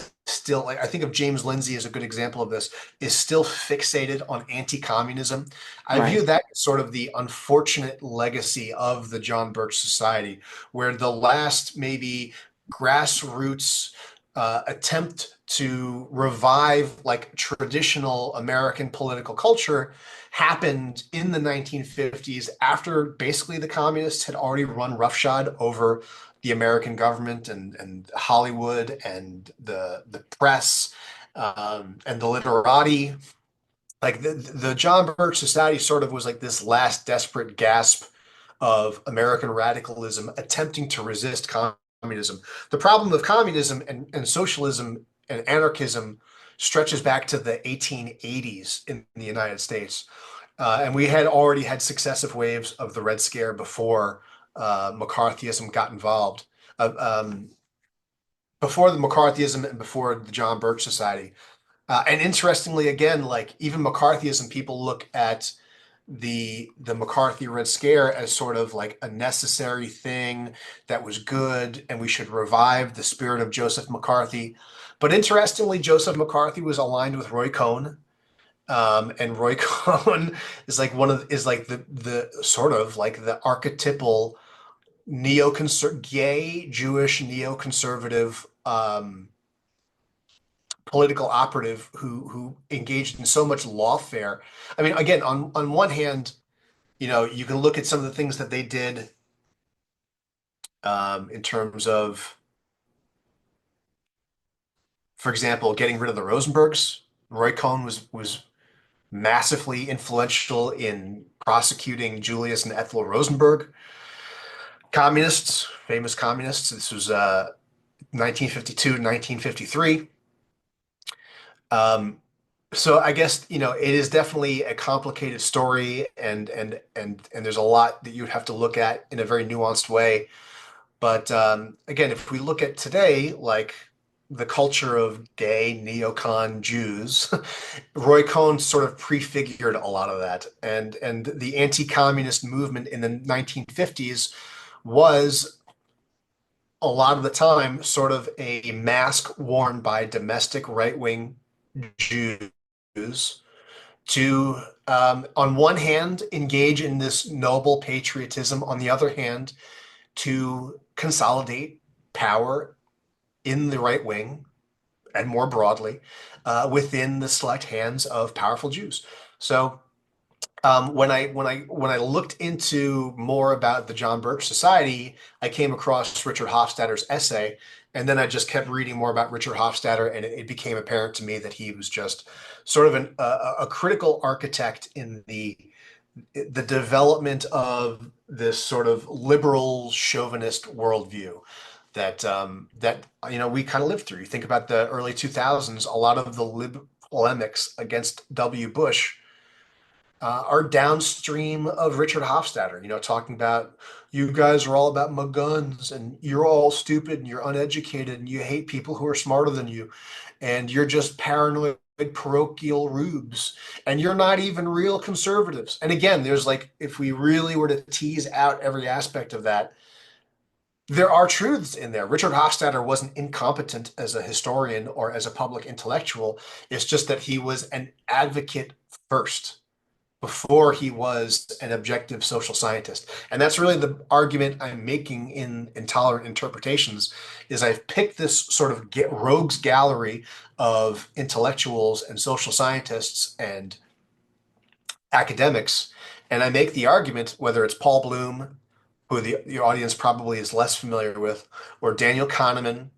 like I think of James Lindsay as a good example of this, is still fixated on anti-communism. I Right. view that as sort of the unfortunate legacy of the John Birch Society, where the last maybe grassroots attempt to revive like traditional American political culture happened in the 1950s after basically the communists had already run roughshod over the American government and Hollywood and the press and the literati. Like the John Birch Society sort of was like this last desperate gasp of American radicalism attempting to resist communism. The problem of communism and socialism and anarchism stretches back to the 1880s in the United States. And we had already had successive waves of the Red Scare before McCarthyism got involved. Before the McCarthyism and before the John Birch Society. And interestingly, again, like even McCarthyism, people look at the McCarthy Red Scare as sort of like a necessary thing that was good, and we should revive the spirit of Joseph McCarthy. But interestingly, Joseph McCarthy was aligned with Roy Cohn. And Roy Cohn is like the sort of like the archetypal gay Jewish neoconservative political operative who engaged in so much lawfare. I mean, again, on one hand, you can look at some of the things that they did in terms of, for example, getting rid of the Rosenbergs. Roy Cohn was massively influential in prosecuting Julius and Ethel Rosenberg, communists, famous communists. This was 1952 to 1953. So I guess it is definitely a complicated story, and there's a lot that you would have to look at in a very nuanced way. But again, if we look at today, like the culture of gay neocon Jews, Roy Cohn sort of prefigured a lot of that, and the anti-communist movement in the 1950s was a lot of the time sort of a mask worn by domestic right-wing Jews to, on one hand, engage in this noble patriotism, on the other hand, to consolidate power in the right wing and more broadly within the select hands of powerful Jews. So when I looked into more about the John Birch Society, I came across Richard Hofstadter's essay, and then I just kept reading more about Richard Hofstadter, and it became apparent to me that he was just sort of a critical architect in the development of this sort of liberal chauvinist worldview that we kind of lived through. You think about the early 2000s, a lot of the polemics against W. Bush are downstream of Richard Hofstadter, talking about you guys are all about my guns and you're all stupid and you're uneducated and you hate people who are smarter than you and you're just paranoid parochial rubes and you're not even real conservatives. And again, there's like, if we really were to tease out every aspect of that, there are truths in there. Richard Hofstadter wasn't incompetent as a historian or as a public intellectual. It's just that he was an advocate first before he was an objective social scientist. And that's really the argument I'm making in Intolerant Interpretations, is I've picked this sort of rogues gallery of intellectuals and social scientists and academics, and I make the argument, whether it's Paul Bloom, who the audience probably is less familiar with, or Daniel Kahneman,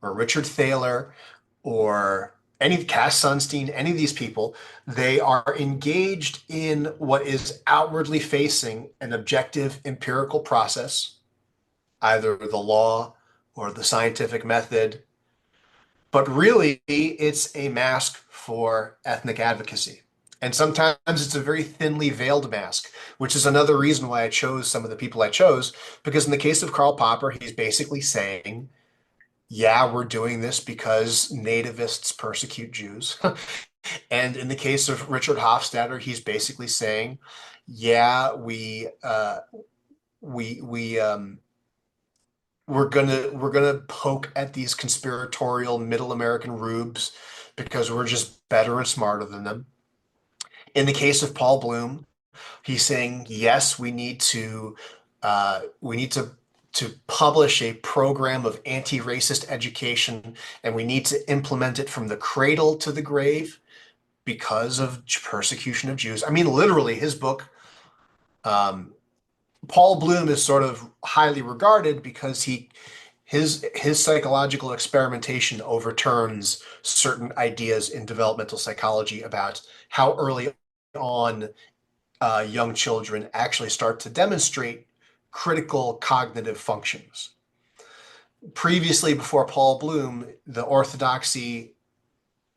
or Richard Thaler, or any Cass Sunstein, any of these people, they are engaged in what is outwardly facing an objective empirical process, either the law or the scientific method, but really it's a mask for ethnic advocacy. And sometimes it's a very thinly veiled mask, which is another reason why I chose some of the people I chose, because in the case of Karl Popper, he's basically saying, yeah, we're doing this because nativists persecute Jews. And in the case of Richard Hofstadter, he's basically saying, yeah, we're gonna poke at these conspiratorial middle American rubes because we're just better and smarter than them. In the case of Paul Bloom, he's saying, yes, we need to publish a program of anti-racist education, and we need to implement it from the cradle to the grave because of persecution of Jews. I mean, literally, his book, Paul Bloom is sort of highly regarded because his psychological experimentation overturns certain ideas in developmental psychology about how early on young children actually start to demonstrate critical cognitive functions. Previously, before Paul Bloom, the orthodoxy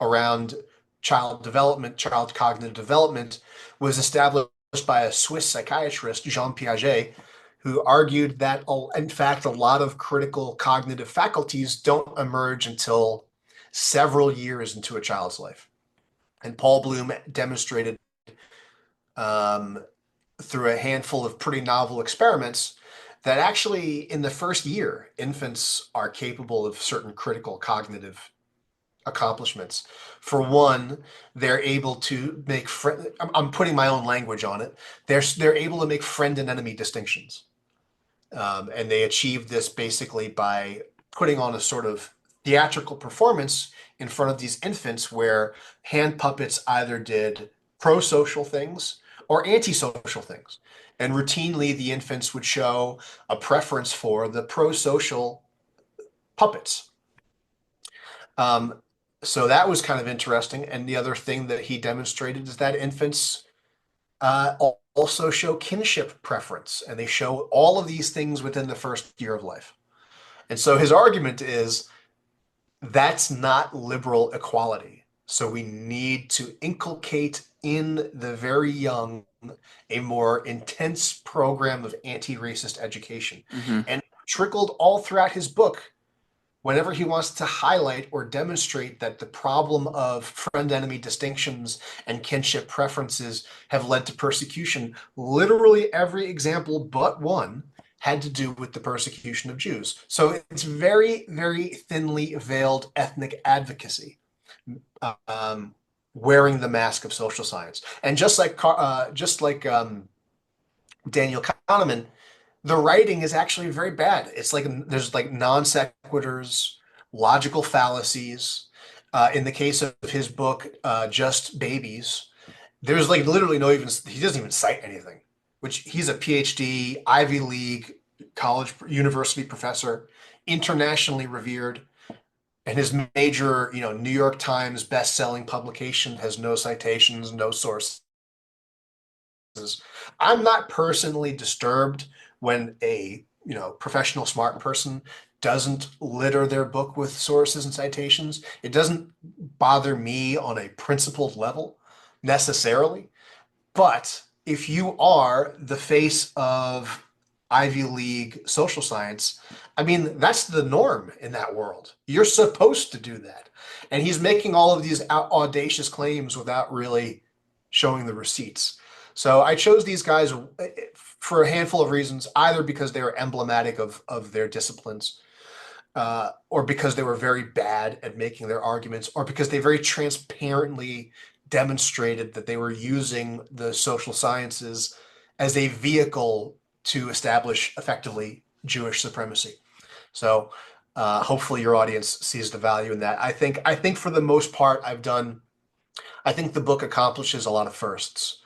around child development, child cognitive development, was established by a Swiss psychiatrist, Jean Piaget, who argued that, in fact, a lot of critical cognitive faculties don't emerge until several years into a child's life. And Paul Bloom demonstrated through a handful of pretty novel experiments that actually in the first year, infants are capable of certain critical cognitive accomplishments. For one, they're able to make I'm putting my own language on it. They're able to make friend and enemy distinctions. And they achieve this basically by putting on a sort of theatrical performance in front of these infants where hand puppets either did pro-social things or anti-social things. And routinely, the infants would show a preference for the pro-social puppets. So that was kind of interesting. And the other thing that he demonstrated is that infants also show kinship preference, and they show all of these things within the first year of life. And so his argument is that's not liberal equality. So we need to inculcate in the very young a more intense program of anti-racist education. And trickled all throughout his book. Whenever he wants to highlight or demonstrate that the problem of friend-enemy distinctions and kinship preferences have led to persecution, literally every example but one had to do with the persecution of Jews. So it's very, very thinly veiled ethnic advocacy, um, wearing the mask of social science. And just like Daniel Kahneman, the writing is actually very bad. It's like there's like non sequiturs, logical fallacies. In the case of his book, Just Babies, there's like literally no even, he doesn't even cite anything, which he's a PhD, Ivy League, college, university professor, internationally revered. And his major, New York Times best-selling publication has no citations, no sources. I'm not personally disturbed when a, professional smart person doesn't litter their book with sources and citations. It doesn't bother me on a principled level necessarily. But if you are the face of Ivy League social science, I mean, that's the norm in that world. You're supposed to do that. And he's making all of these audacious claims without really showing the receipts. So I chose these guys for a handful of reasons, either because they were emblematic of their disciplines, or because they were very bad at making their arguments, or because they very transparently demonstrated that they were using the social sciences as a vehicle to establish effectively Jewish supremacy. So hopefully your audience sees the value in that. I think for the most part, I think the book accomplishes a lot of firsts.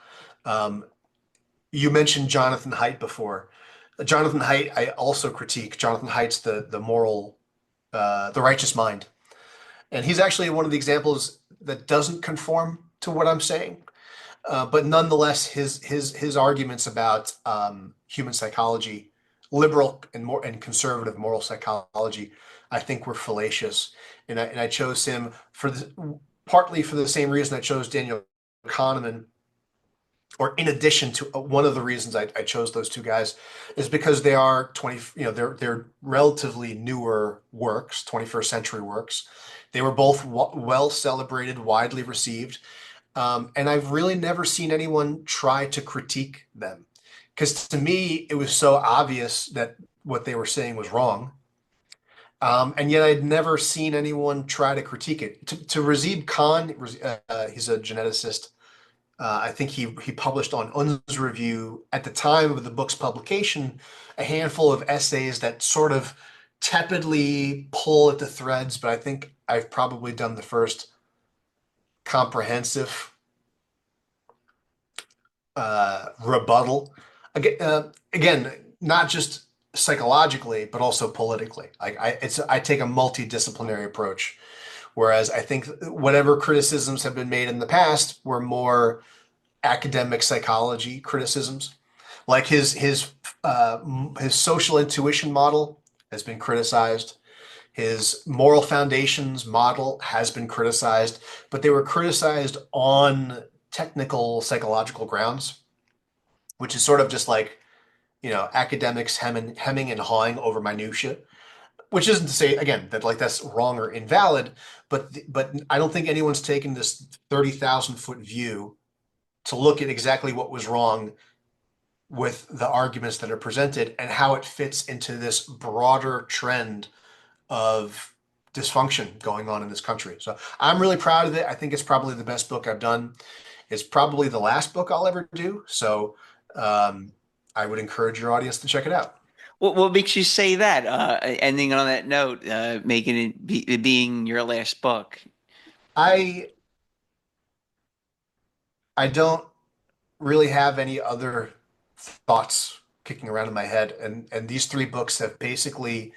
Um, you mentioned Jonathan Haidt before. Jonathan Haidt, I also critique. Jonathan Haidt's the moral, the righteous mind. And he's actually one of the examples that doesn't conform to what I'm saying. But nonetheless, his arguments about human psychology, liberal and conservative moral psychology, I think were fallacious. And I chose him partly for the same reason I chose Daniel Kahneman, or in addition to one of the reasons I chose those two guys, is because they are they're relatively newer works, 21st century works. They were both well celebrated, widely received. And I've really never seen anyone try to critique them. Because to me, it was so obvious that what they were saying was wrong. And yet I'd never seen anyone try to critique it. To Razib Khan, he's a geneticist. I think he published on Unz Review at the time of the book's publication a handful of essays that sort of tepidly pull at the threads, but I think I've probably done the first comprehensive rebuttal. Again, not just psychologically, but also politically. I take a multidisciplinary approach, whereas I think whatever criticisms have been made in the past were more academic psychology criticisms, like his social intuition model has been criticized. His moral foundations model has been criticized, but they were criticized on technical psychological grounds, which is sort of just like, academics hemming and hawing over minutia, which isn't to say again that like that's wrong or invalid, but I don't think anyone's taken this 30,000-foot view to look at exactly what was wrong with the arguments that are presented and how it fits into this broader trend of dysfunction going on in this country. So I'm really proud of it. I think it's probably the best book I've done. It's probably the last book I'll ever do. So I would encourage your audience to check it out. What makes you say that? Ending on that note, making it being your last book. I I don't really have any other thoughts kicking around in my head, and these three books have basically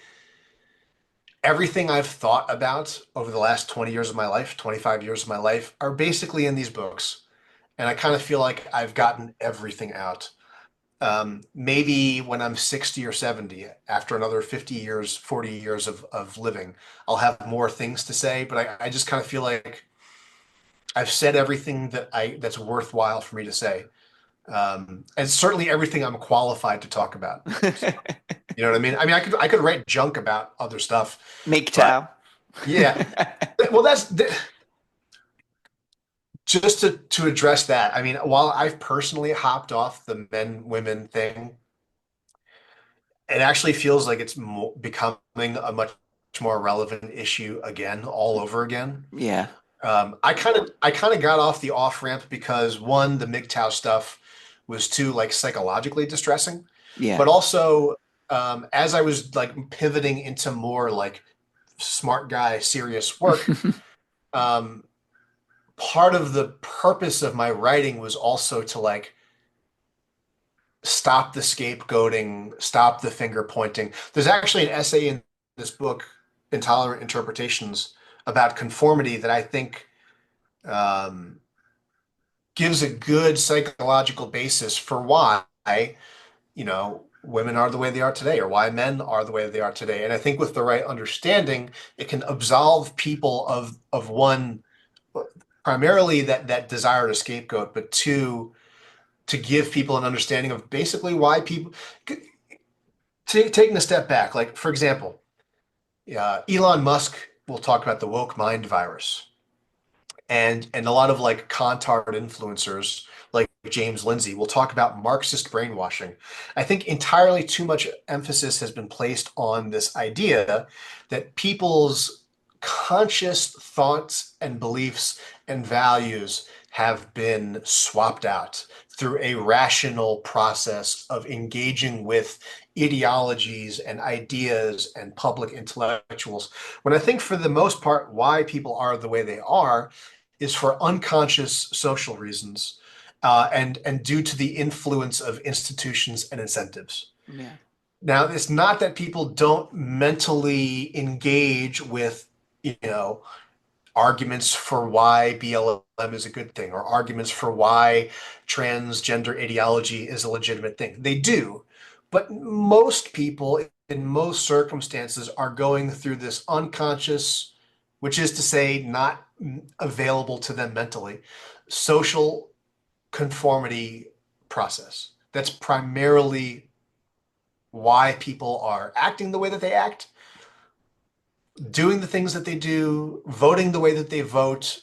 everything I've thought about over the last 20 years of my life, 25 years of my life, are basically in these books. And I kind of feel like I've gotten everything out. Maybe when I'm 60 or 70, after another 50 years, 40 years of living, I'll have more things to say, but I just kind of feel like I've said everything that's worthwhile for me to say. And certainly everything I'm qualified to talk about. You know what I mean? I mean, I could write junk about other stuff, but MGTOW. yeah. Well, just to address that. I mean, while I've personally hopped off the men women thing, it actually feels like it's becoming a much more relevant issue again, all over again. Yeah. I kind of got off the off ramp because one, the MGTOW stuff was too like psychologically distressing, Yeah. but also as I was like pivoting into more like smart guy serious work, um, part of the purpose of my writing was also to like stop the scapegoating, stop the finger pointing. There's actually an essay in this book, Intolerant Interpretations, about conformity that I think um, gives a good psychological basis for why, women are the way they are today, or why men are the way they are today. And I think with the right understanding, it can absolve people of one, primarily that desire to scapegoat, but two, to give people an understanding of basically why people taking a step back. Like for example, Elon Musk will talk about the woke mind virus, and a lot of like Contard influencers like James Lindsay will talk about Marxist brainwashing. I think entirely too much emphasis has been placed on this idea that people's conscious thoughts and beliefs and values have been swapped out through a rational process of engaging with ideologies and ideas and public intellectuals. When I think for the most part, why people are the way they are is for unconscious social reasons, and due to the influence of institutions and incentives. Yeah. Now, it's not that people don't mentally engage with, arguments for why BLM is a good thing or arguments for why transgender ideology is a legitimate thing. They do, but most people in most circumstances are going through this unconscious, which is to say, not available to them mentally, social conformity process. That's primarily why people are acting the way that they act, doing the things that they do, voting the way that they vote,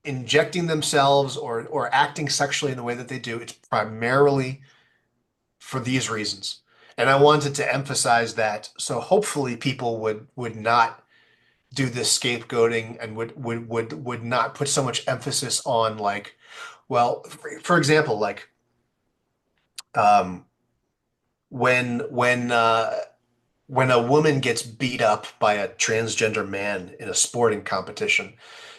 injecting themselves or acting sexually in the way that they do. It's primarily for these reasons. And I wanted to emphasize that so hopefully people would not do this scapegoating and would not put so much emphasis on like, well, for example, like um, when a woman gets beat up by a transgender man in a sporting competition,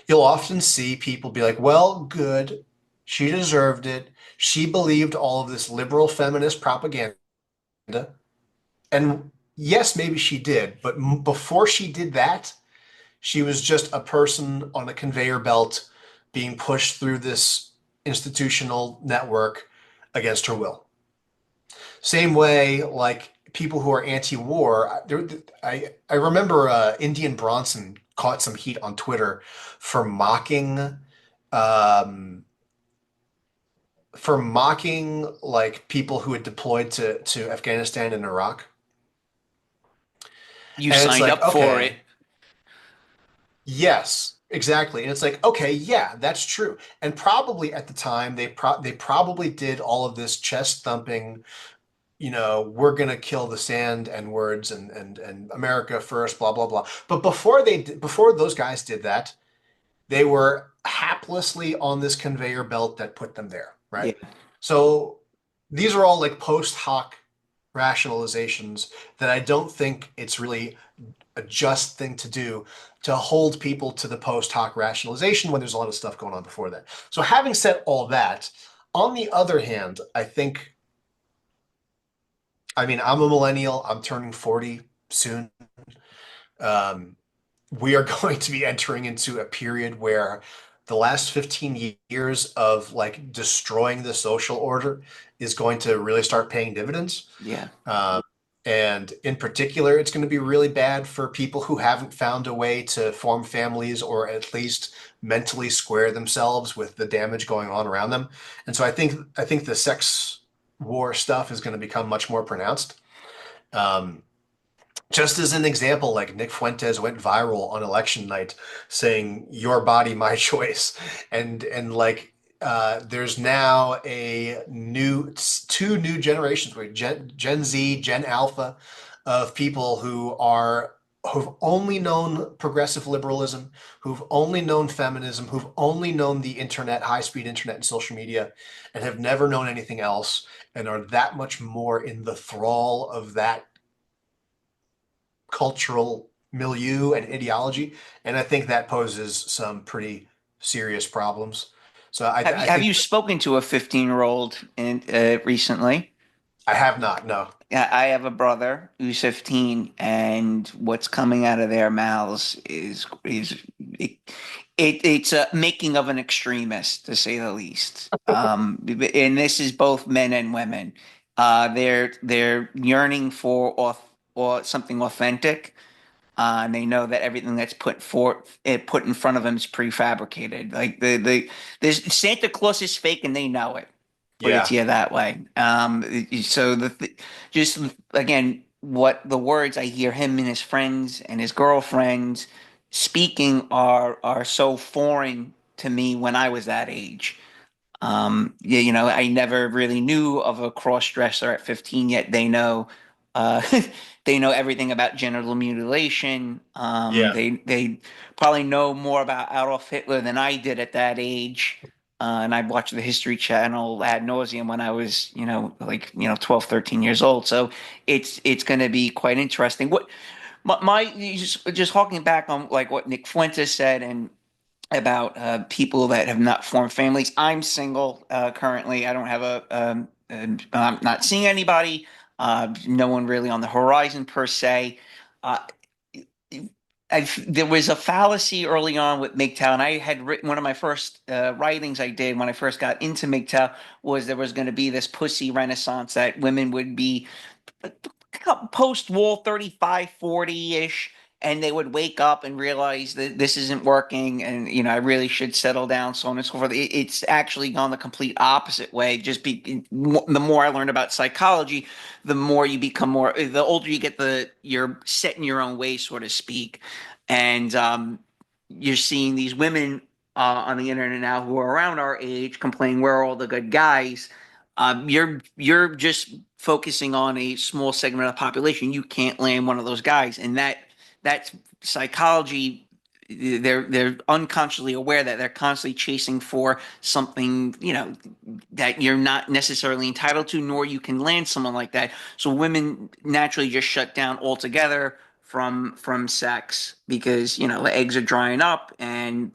you'll often see people be like, well, good, she deserved it. She believed all of this liberal feminist propaganda. And yes, maybe she did, but before she did that, she was just a person on a conveyor belt being pushed through this institutional network against her will. Same way, like people who are anti-war. I remember Indian Bronson caught some heat on Twitter for um, mocking like people who had deployed to Afghanistan and Iraq. You And it's signed like, up for it. okay, yes, exactly. And it's like, okay, yeah, that's true. And probably at the time they probably did all of this chest thumping, we're gonna kill the sand and words and America first, blah blah blah. But before those guys did that, they were haplessly on this conveyor belt that put them there, Yeah. right? So these are all like post hoc rationalizations that I don't think it's really a just thing to do to hold people to the post hoc rationalization when there's a lot of stuff going on before that. So having said all that, on the other hand, I mean, I'm a millennial. I'm turning 40 soon. Um, we are going to be entering into a period where the last 15 years of like destroying the social order is going to really start paying dividends. Yeah. Um, and in particular, it's going to be really bad for people who haven't found a way to form families or at least mentally square themselves with the damage going on around them. And so I think the sex war stuff is going to become much more pronounced. Um, just as an example, like Nick Fuentes went viral on election night saying "Your body, my choice," and like there's now two new generations, Gen Z, Gen Alpha, of people who've only known progressive liberalism, who've only known feminism, who've only known the internet, high-speed internet and social media, and have never known anything else, and are that much more in the thrall of that cultural milieu and ideology. And I think that poses some pretty serious problems. So I Have think you spoken to a 15-year-old in recently? I have not, no. Yeah, I have a brother who's 15, and what's coming out of their mouths is it's a making of an extremist, to say the least. And this is both men and women. They're yearning for or something authentic, and they know that everything that's put in front of them is prefabricated. Like there's Santa Claus is fake, and they know it. Put it Yeah. to you that way. So just again, what the words I hear him and his friends and his girlfriends speaking are so foreign to me when I was that age. Yeah, I never really knew of a cross dresser at 15, yet they know, uh, they know everything about genital mutilation. Yeah. They probably know more about Adolf Hitler than I did at that age. And I watched the History Channel ad nauseum when I was, 12, 13 years old. So it's going to be quite interesting. What just harking back on like what Nick Fuentes said and about people that have not formed families. I'm single currently. I don't have I'm not seeing anybody. No one really on the horizon per se. Uh, there was a fallacy early on with MGTOW, and I had written one of my first writings I did when I first got into MGTOW was there was going to be this pussy renaissance that women would be post wall 35, 40-ish, and they would wake up and realize that this isn't working and I really should settle down, so on and so forth. It's actually gone the complete opposite way. The more I learned about psychology, the more you become more, the older you get, you're set in your own way, so to speak. And you're seeing these women on the internet now who are around our age complaining, where are all the good guys? You're just focusing on a small segment of the population. You can't land one of those guys, and that's psychology. They're unconsciously aware that they're constantly chasing for something that you're not necessarily entitled to, nor you can land someone like that. So women naturally just shut down altogether from sex because the eggs are drying up, and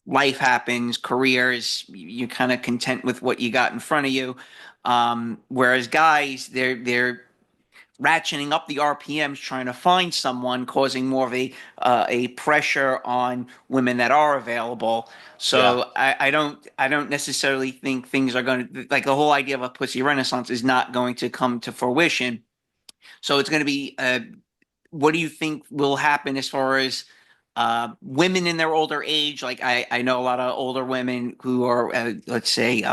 life happens, careers, you're kind of content with what you got in front of you. Whereas guys, they're ratcheting up the RPMs, trying to find someone, causing more of a pressure on women that are available. Yeah. So I don't necessarily think things are going to, like, the whole idea of a pussy renaissance is not going to come to fruition. So it's going to be what do you think will happen as far as women in their older age? Like I know a lot of older women who are, let's say,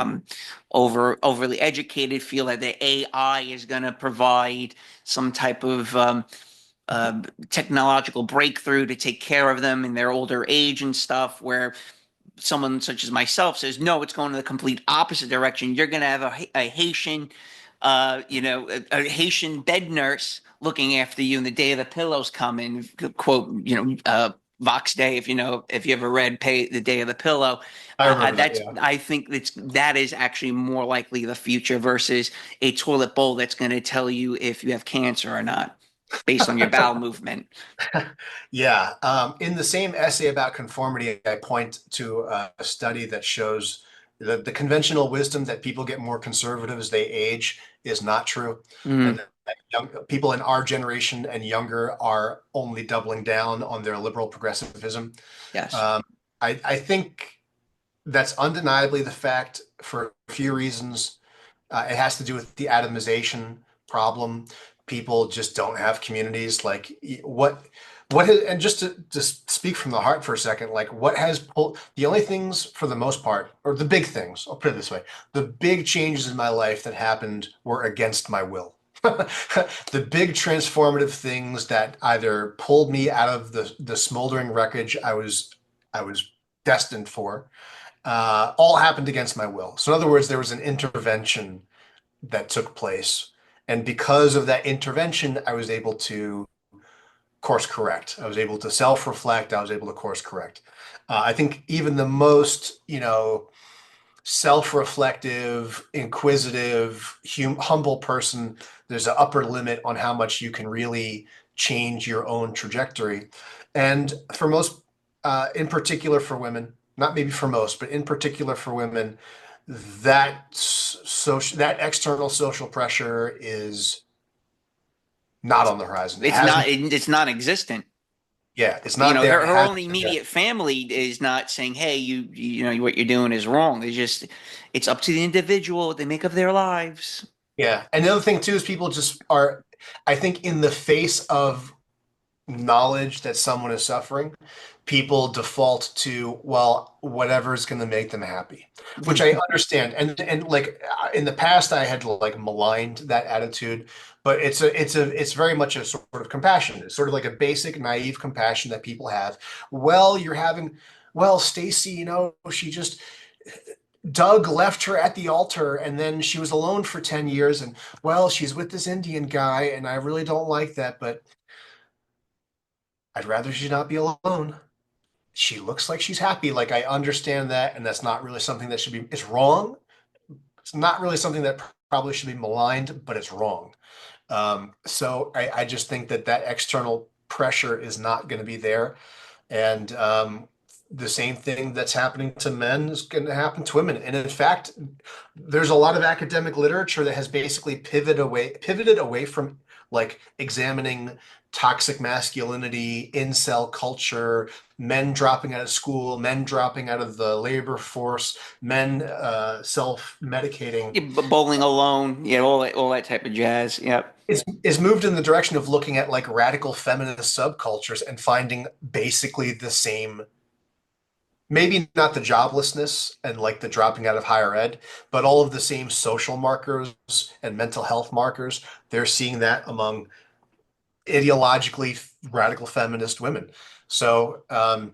overly educated, feel that the AI is going to provide some type of technological breakthrough to take care of them in their older age and stuff. Where someone such as myself says, no, it's going in the complete opposite direction. You're going to have a Haitian, a Haitian bed nurse looking after you, and the day of the pillows coming. Quote, Vox Day, if you ever read Pay the Day of the Pillow. I remember that, That's yeah. I think that is actually more likely the future versus a toilet bowl that's going to tell you if you have cancer or not based on your bowel movement. Yeah. In the same essay about conformity, I point to a study that shows the conventional wisdom that people get more conservative as they age is not true. And Mm, that people in our generation and younger are only doubling down on their liberal progressivism. yes. Um, I think that's undeniably the fact for a few reasons. It has to do with the atomization problem. People just don't have communities. Like what has, and just to just speak from the heart for a second, like what has pulled the only things for the most part, or the big things, I'll put it this way, the big changes in my life that happened were against my will. The big transformative things that either pulled me out of the smoldering wreckage I was destined for, all happened against my will. So in other words, there was an intervention that took place. And because of that intervention, I was able to course correct. I was able to self-reflect. I was able to course correct. I think even the most, self-reflective, inquisitive, humble person, there's an upper limit on how much you can really change your own trajectory. And for most, in particular for women, not maybe for most, but in particular for women, that external social pressure is not on the horizon. It It's not. hasn't. It's non-existent. Yeah, it's not there. Her It own hasn't been there. immediate family is not saying, "Hey, you know what you're doing is wrong." It's up to the individual what they make of their lives. Yeah. And the other thing too is people just are, I think, in the face of knowledge that someone is suffering, people default to, well, whatever is going to make them happy, which I understand. And like in the past, I had like maligned that attitude, but it's very much a sort of compassion. It's sort of like a basic naive compassion that people have. Well, Stacy, she just Doug left her at the altar and then she was alone for 10 years and well, she's with this Indian guy and I really don't like that, but I'd rather she not be alone. She looks like she's happy. Like I understand that, and that's not really something that should be. It's wrong. It's not really something that probably should be maligned, but it's wrong. So I just think that external pressure is not going to be there, and the same thing that's happening to men is going to happen to women. And in fact, there's a lot of academic literature that has basically pivoted away from like examining toxic masculinity, incel culture, men dropping out of school, men dropping out of the labor force, men self-medicating. Yeah, bowling alone, all that type of jazz. Yep. Is moved in the direction of looking at like radical feminist subcultures and finding basically the same, maybe not the joblessness and like the dropping out of higher ed, but all of the same social markers and mental health markers. They're seeing that among ideologically radical feminist women. So, Well,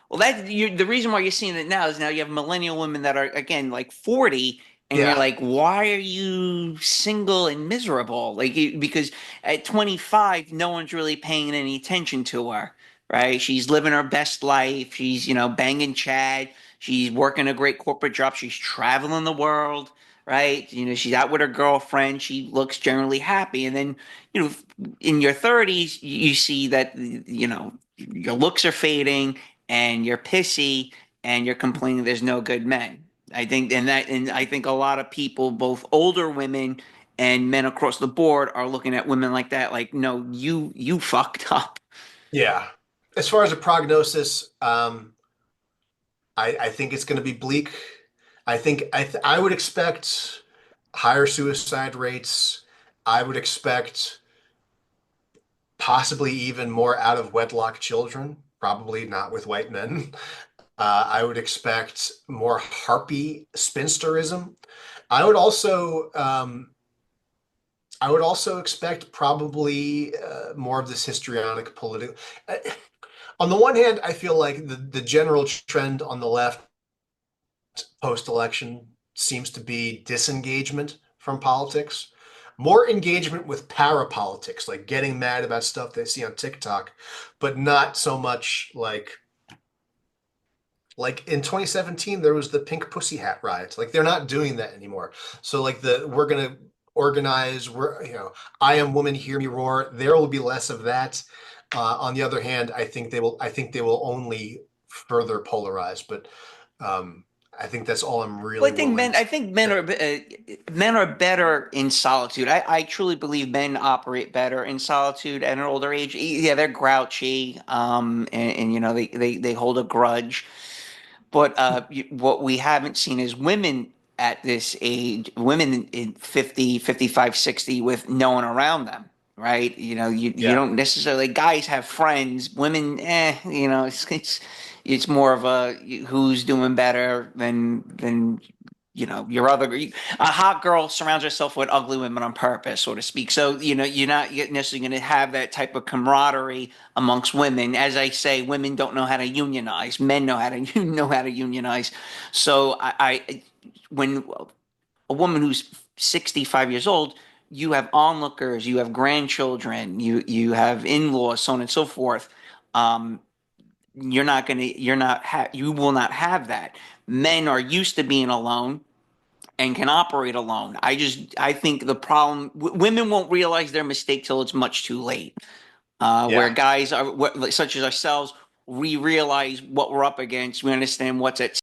the reason why you're seeing it now is now you have millennial women that are again like 40, and you're yeah, like, why are you single and miserable? Because at 25, no one's really paying any attention to her, right? She's living her best life. She's, banging Chad. She's working a great corporate job. She's traveling the world, right? She's out with her girlfriend. She looks generally happy. And then, you know, in your 30s, you see that, your looks are fading and you're pissy and you're complaining there's no good men. And I think a lot of people, both older women and men across the board, are looking at women like that, like, no, you fucked up. yeah. As far as a prognosis, I think it's going to be bleak. I would expect higher suicide rates. I would expect possibly even more out of wedlock children, probably not with white men. I would expect more harpy spinsterism. I would also expect probably more of this histrionic political. On the one hand, I feel like the general trend on the left post-election seems to be disengagement from politics, more engagement with parapolitics, like getting mad about stuff they see on TikTok, but not so much like in 2017 there was the pink pussy hat riots. Like they're not doing that anymore. So like we're gonna organize, I am woman, hear me roar. There will be less of that. On the other hand, I think they will only further polarize, but I think that's all I'm Well, really willing I think men are better in solitude. I truly believe men operate better in solitude at an older age. Yeah, they're grouchy, and they hold a grudge. But what we haven't seen is women at this age, women in 50, 55, 60, with no one around them, right? You Yeah. don't necessarily, guys have friends, women, it's more of a who's doing better than your other a hot girl surrounds herself with ugly women on purpose, so to speak. So you're not necessarily going to have that type of camaraderie amongst women. As I say, women don't know how to unionize. Men know how to know how to unionize. So when a woman who's 65 years old, you have onlookers, you have grandchildren, you have in-laws, so on and so forth. You will not have that. Men are used to being alone and can operate alone. I think the problem, women won't realize their mistake till it's much too late. Where Yeah. guys are, such as ourselves, we realize what we're up against. We understand what's at